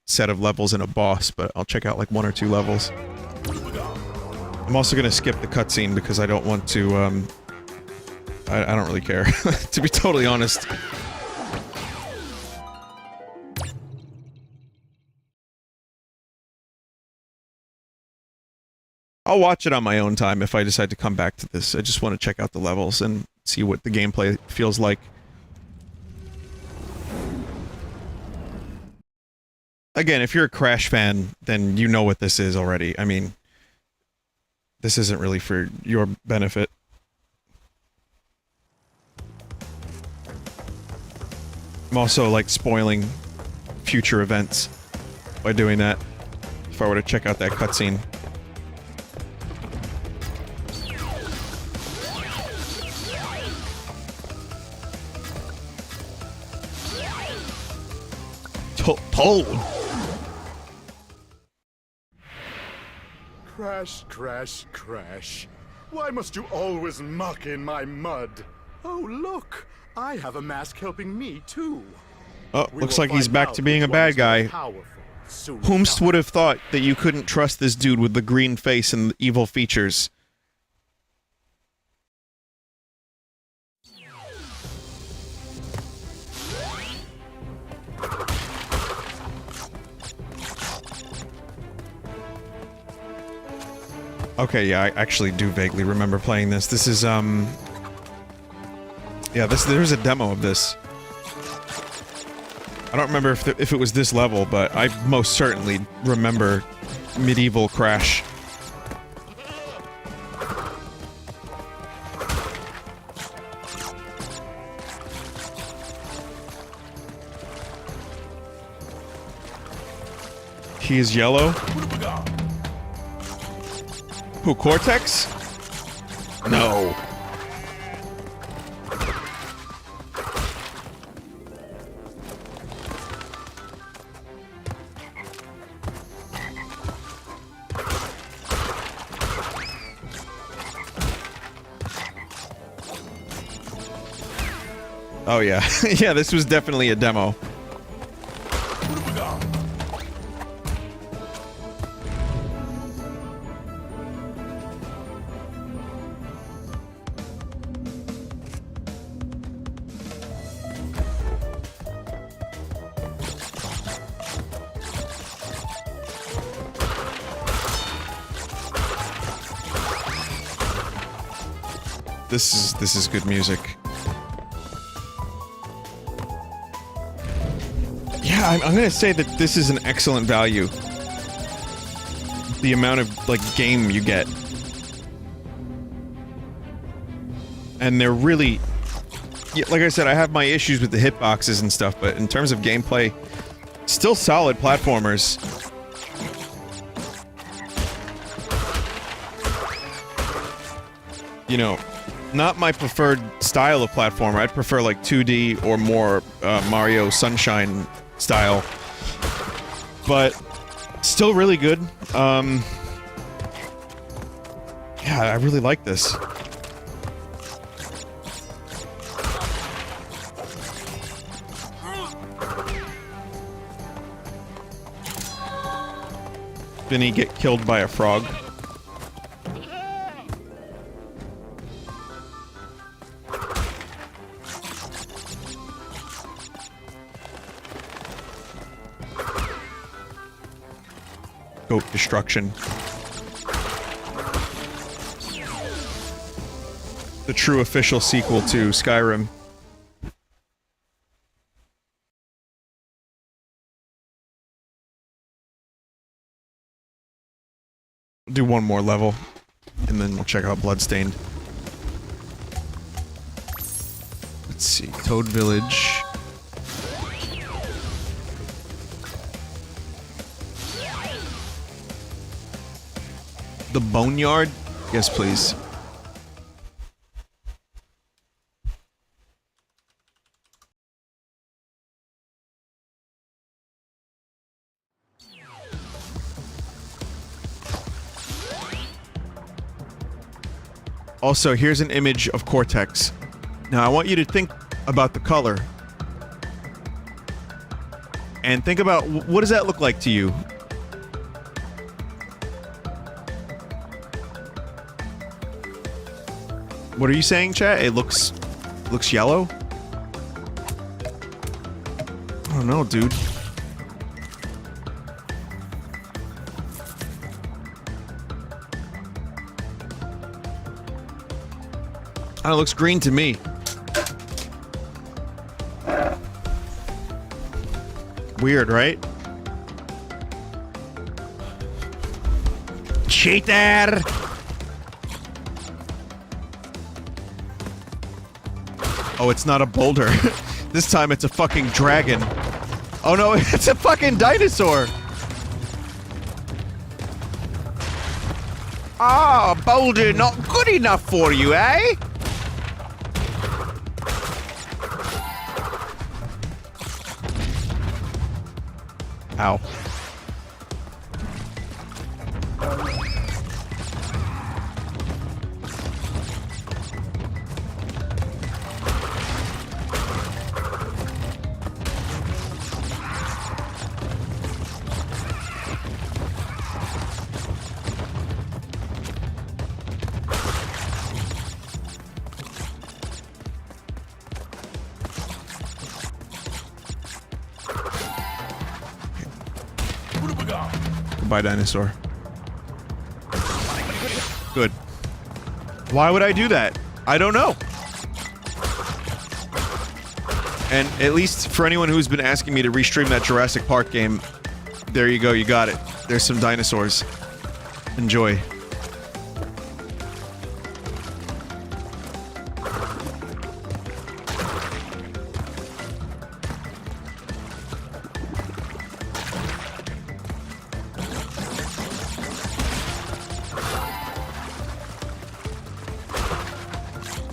Speaker 1: set of levels and a boss, but I'll check out, like, 1 or 2 levels. I'm also gonna skip the cutscene because I don't want to, I don't really care, to be totally honest. I'll watch it on my own time if I decide to come back to this. I just want to check out the levels and see what the gameplay feels like. again, if you're a Crash fan, then you know what this is already. I mean, this isn't really for your benefit. I'm also, like, spoiling future events by doing that, if I were to check out that cutscene. Toad!
Speaker 2: Crash, crash, crash. Why must you always muck in my mud? Oh, look! I have a mask helping me, too.
Speaker 1: Oh, looks like he's back to being a bad guy. Whomst would have thought that you couldn't trust this dude with the green face and the evil features? Okay, yeah, I actually do vaguely remember playing this. This is, yeah, there's a demo of this. I don't remember if it was this level, but I most certainly remember medieval Crash. He is yellow. Who, Cortex? No. Oh yeah. Yeah, this was definitely a demo. This is good music. Yeah, I'm gonna say that this is an excellent value. The amount of, like, game you get. And they're really... Yeah, like I said, I have my issues with the hitboxes and stuff, but in terms of gameplay, still solid platformers. You know, not my preferred style of platformer. I'd prefer, like, 2D or more Mario Sunshine style. But still really good. Yeah, I really like this. Vinny get killed by a frog. Goat destruction. The true official sequel to Skyrim. Do one more level, and then we'll check out Bloodstained. Let's see, Toad Village. The Boneyard? Yes, please. Also, here's an image of Cortex. Now, I want you to think about the color. And think about, what does that look like to you? What are you saying, chat? It looks yellow? I don't know, dude. Oh, it looks green to me. Weird, right? Cheater! Oh, it's not a boulder. This time it's a fucking dragon. Oh no, it's a fucking dinosaur! Ah, boulder not good enough for you, eh? Ow. Goodbye, dinosaur. Good. Why would I do that? I don't know. And at least for anyone who's been asking me to restream that Jurassic Park game, there you go, you got it. There's some dinosaurs. Enjoy.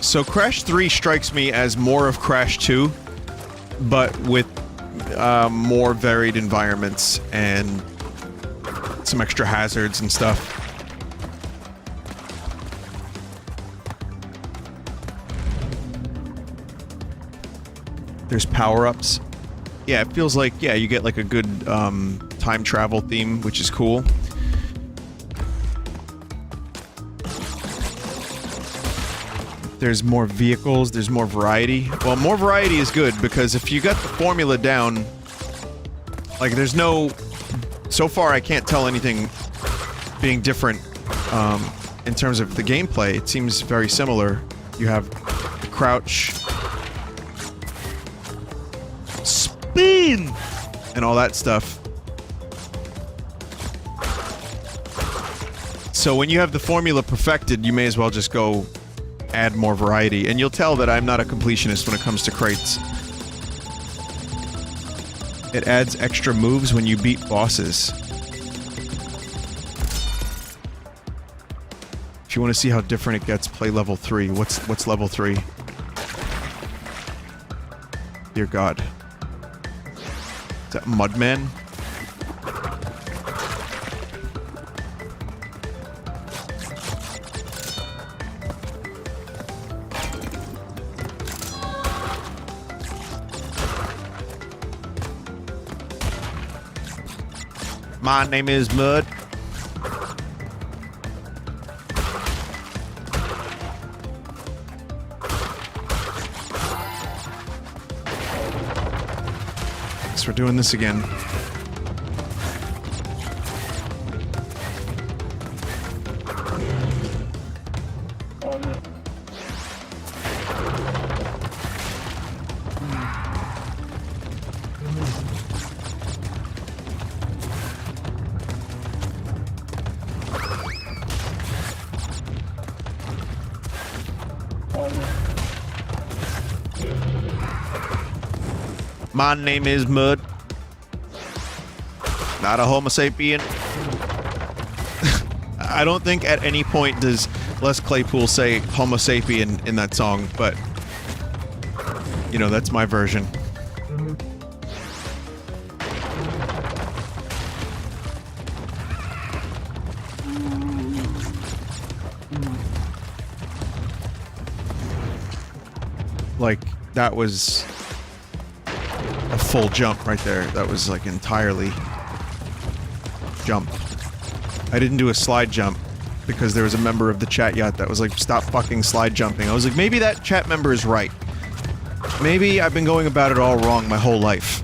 Speaker 1: So Crash 3 strikes me as more of Crash 2, but with more varied environments and some extra hazards and stuff. There's power-ups. Yeah, it feels like, yeah, you get like a good time travel theme, which is cool. There's more vehicles, there's more variety. Well, more variety is good, because if you got the formula down, like there's no... So far I can't tell anything being different in terms of the gameplay. It seems very similar. You have crouch, spin, and all that stuff. So when you have the formula perfected, you may as well just go add more variety, and you'll tell that I'm not a completionist when it comes to crates. It adds extra moves when you beat bosses. If you want to see how different it gets, play level 3. What's level 3? Dear God. Is that Mudman? My name is Mud. Guess we're doing this again. My name is Mud. Not a Homo sapien. I don't think at any point does Les Claypool say Homo sapien in that song, but you know, that's my version. Like, that was a full jump right there. That was like entirely jump. I didn't do a slide jump because there was a member of the chat yacht that was like, stop fucking slide jumping. I was like, maybe that chat member is right. Maybe I've been going about it all wrong my whole life.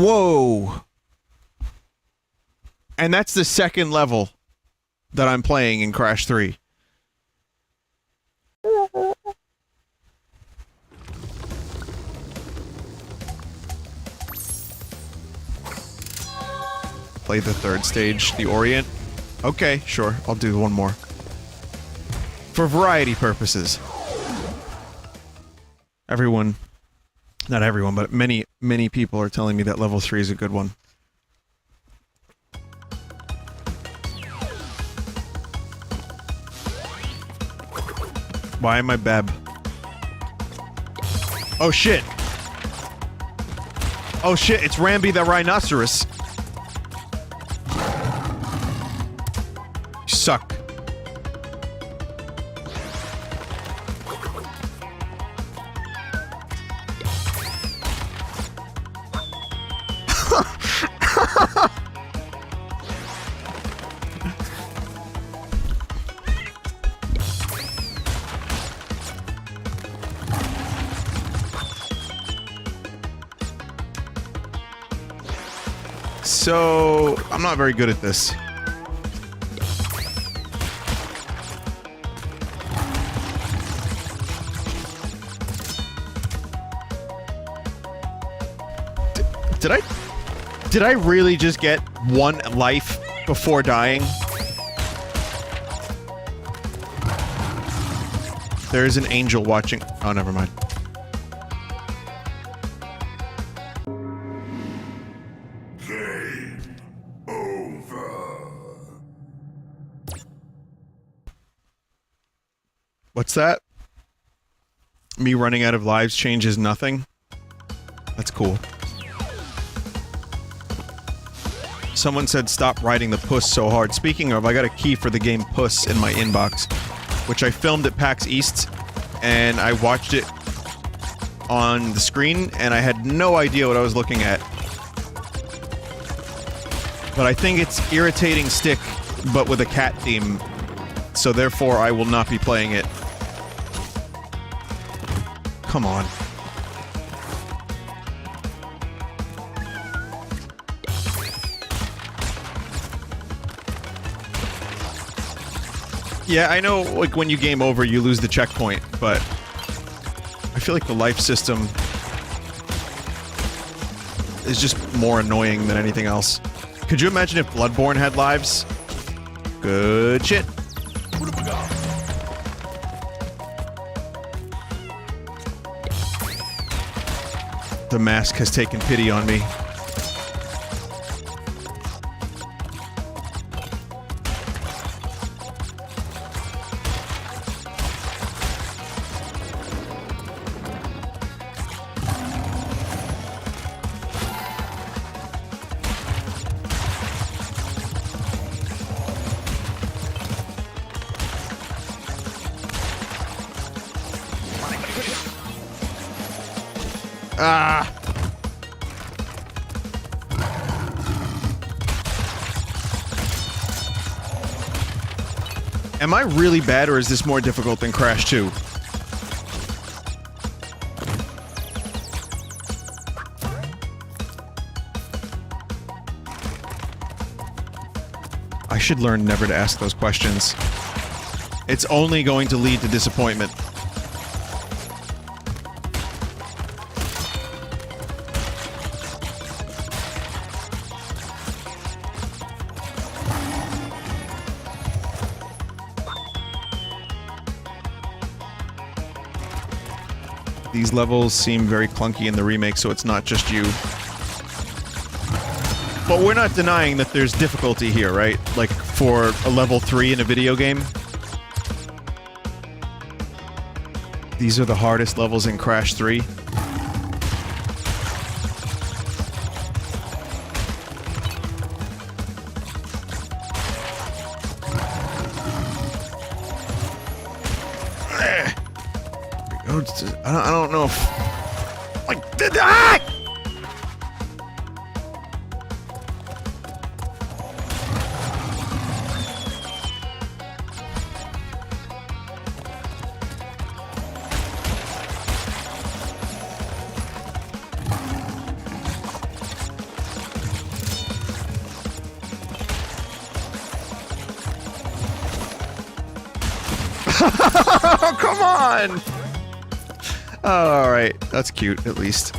Speaker 1: Whoa. And that's the second level that I'm playing in Crash 3. Play the third stage, the Orient. Okay, sure, I'll do one more. For variety purposes. Everyone, not everyone, but many people are telling me that level 3 is a good one. Why am I Beb? Oh shit! Oh shit, it's Rambi the Rhinoceros! You suck. So, I'm not very good at this. Did I really just get one life before dying? There is an angel watching. Oh, never mind.
Speaker 2: Game over.
Speaker 1: What's that? Me running out of lives changes nothing? That's cool. Someone said stop riding the puss so hard. Speaking of, I got a key for the game Puss in my inbox, which I filmed at PAX East, and I watched it on the screen, and I had no idea what I was looking at. But I think it's Irritating Stick, but with a cat theme, so therefore I will not be playing it. Come on. Yeah, I know, like, when you game over, you lose the checkpoint, but I feel like the life system is just more annoying than anything else. Could you imagine if Bloodborne had lives? Good shit. The mask has taken pity on me. Ah! Am I really bad, or is this more difficult than Crash 2? I should learn never to ask those questions. It's only going to lead to disappointment. These levels seem very clunky in the remake, so it's not just you. But we're not denying that there's difficulty here, right? Like, for a level 3 in a video game. These are the hardest levels in Crash 3. I don't know if... Like... Ah! Come on! Oh, alright. That's cute, at least.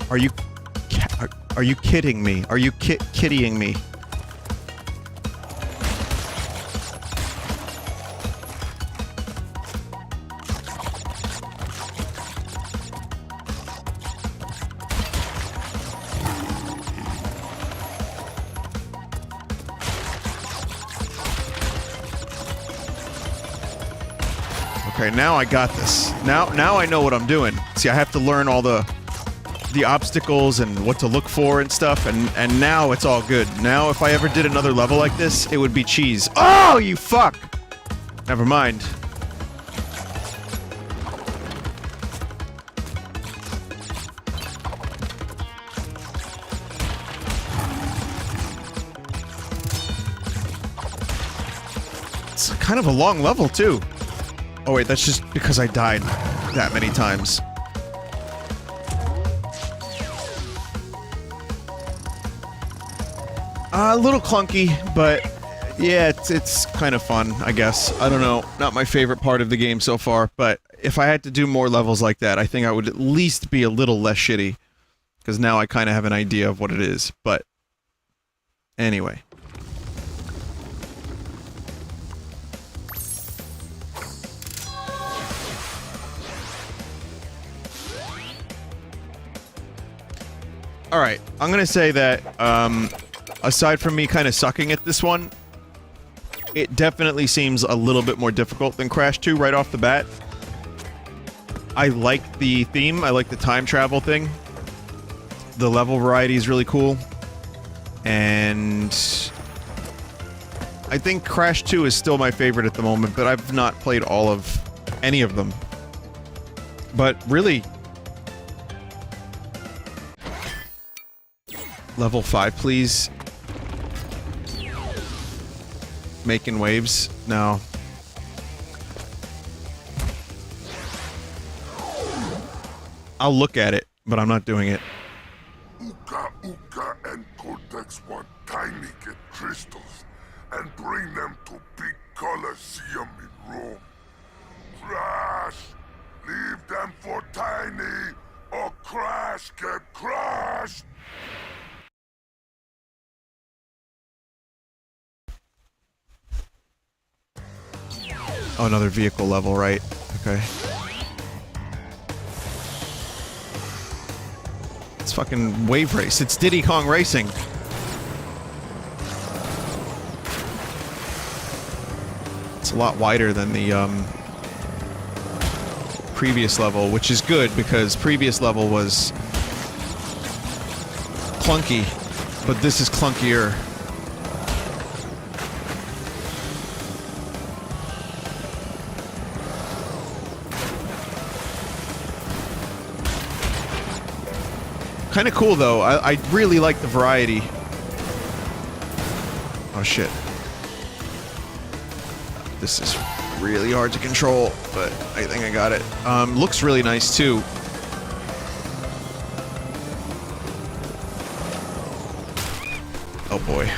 Speaker 1: Are you kidding me? Are you kittying me? Okay, now I got this. Now I know what I'm doing. See, I have to learn all the obstacles and what to look for and stuff, and now it's all good. Now, if I ever did another level like this, it would be cheese. Oh, you fuck! Never mind. It's kind of a long level, too. Oh wait, that's just because I died that many times. A little clunky, but yeah, it's kind of fun, I guess. I don't know, not my favorite part of the game so far, but if I had to do more levels like that, I think I would at least be a little less shitty. Because now I kind of have an idea of what it is, but anyway. Alright, I'm gonna say that, aside from me kind of sucking at this one, it definitely seems a little bit more difficult than Crash 2 right off the bat. I like the theme, I like the time travel thing. The level variety is really cool. And I think Crash 2 is still my favorite at the moment, but I've not played all of any of them. But really... Level 5, please. Making waves? No. I'll look at it, but I'm not doing it.
Speaker 4: Uka Uka and Cortex want Tiny get crystals and bring them to big Colosseum in Rome. Crash! Leave them for Tiny, or Crash get crushed!
Speaker 1: Oh, another vehicle level, right? Okay. It's fucking Wave Race. It's Diddy Kong Racing. It's a lot wider than the, previous level, which is good, because previous level was clunky, but this is clunkier. Kind of cool, though. I really like the variety. Oh, shit. This is really hard to control, but I think I got it. Looks really nice, too. Oh, boy.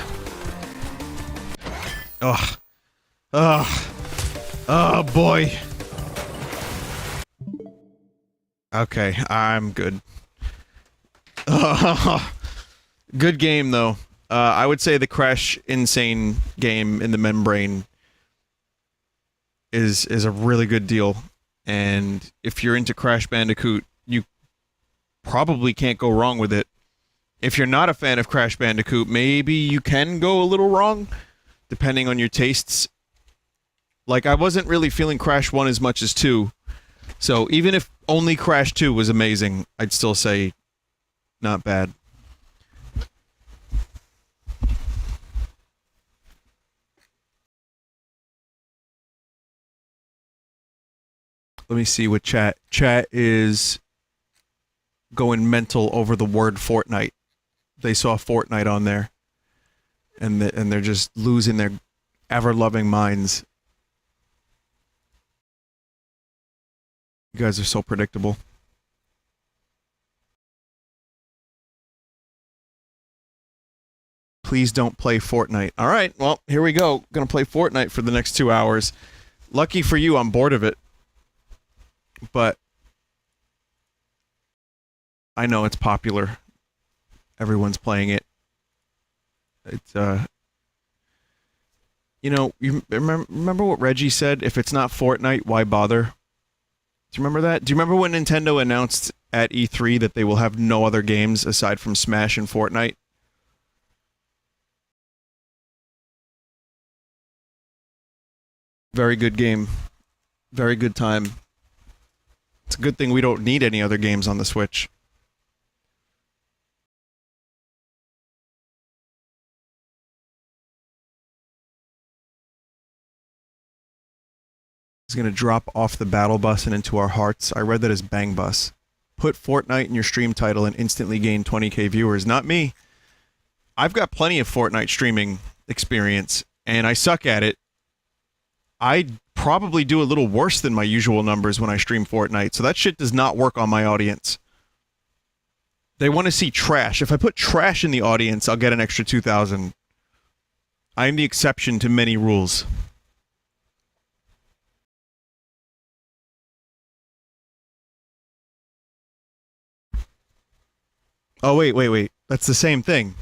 Speaker 1: Ugh. Ugh. Oh, boy. Okay, I'm good. Good game, though. I would say the Crash Insane game in the membrane is a really good deal. And if you're into Crash Bandicoot, you probably can't go wrong with it. If you're not a fan of Crash Bandicoot, maybe you can go a little wrong, depending on your tastes. Like, I wasn't really feeling Crash 1 as much as 2. So even if only Crash 2 was amazing, I'd still say not bad. Let me see what chat. Chat is going mental over the word Fortnite. They saw Fortnite on there, and they're just losing their ever-loving minds. You guys are so predictable. Please don't play Fortnite. All right, well, here we go. Gonna play Fortnite for the next 2 hours. Lucky for you, I'm bored of it. But I know it's popular. Everyone's playing it. It's, you know, you remember what Reggie said? If it's not Fortnite, why bother? Do you remember that? Do you remember when Nintendo announced at E3 that they will have no other games aside from Smash and Fortnite? Very good game. Very good time. It's a good thing we don't need any other games on the Switch. It's going to drop off the battle bus and into our hearts. I read that as Bang Bus. Put Fortnite in your stream title and instantly gain 20k viewers. Not me. I've got plenty of Fortnite streaming experience, and I suck at it. I probably do a little worse than my usual numbers when I stream Fortnite, so that shit does not work on my audience. They want to see trash. If I put trash in the audience, I'll get an extra 2,000. I am the exception to many rules. Oh, wait. That's the same thing.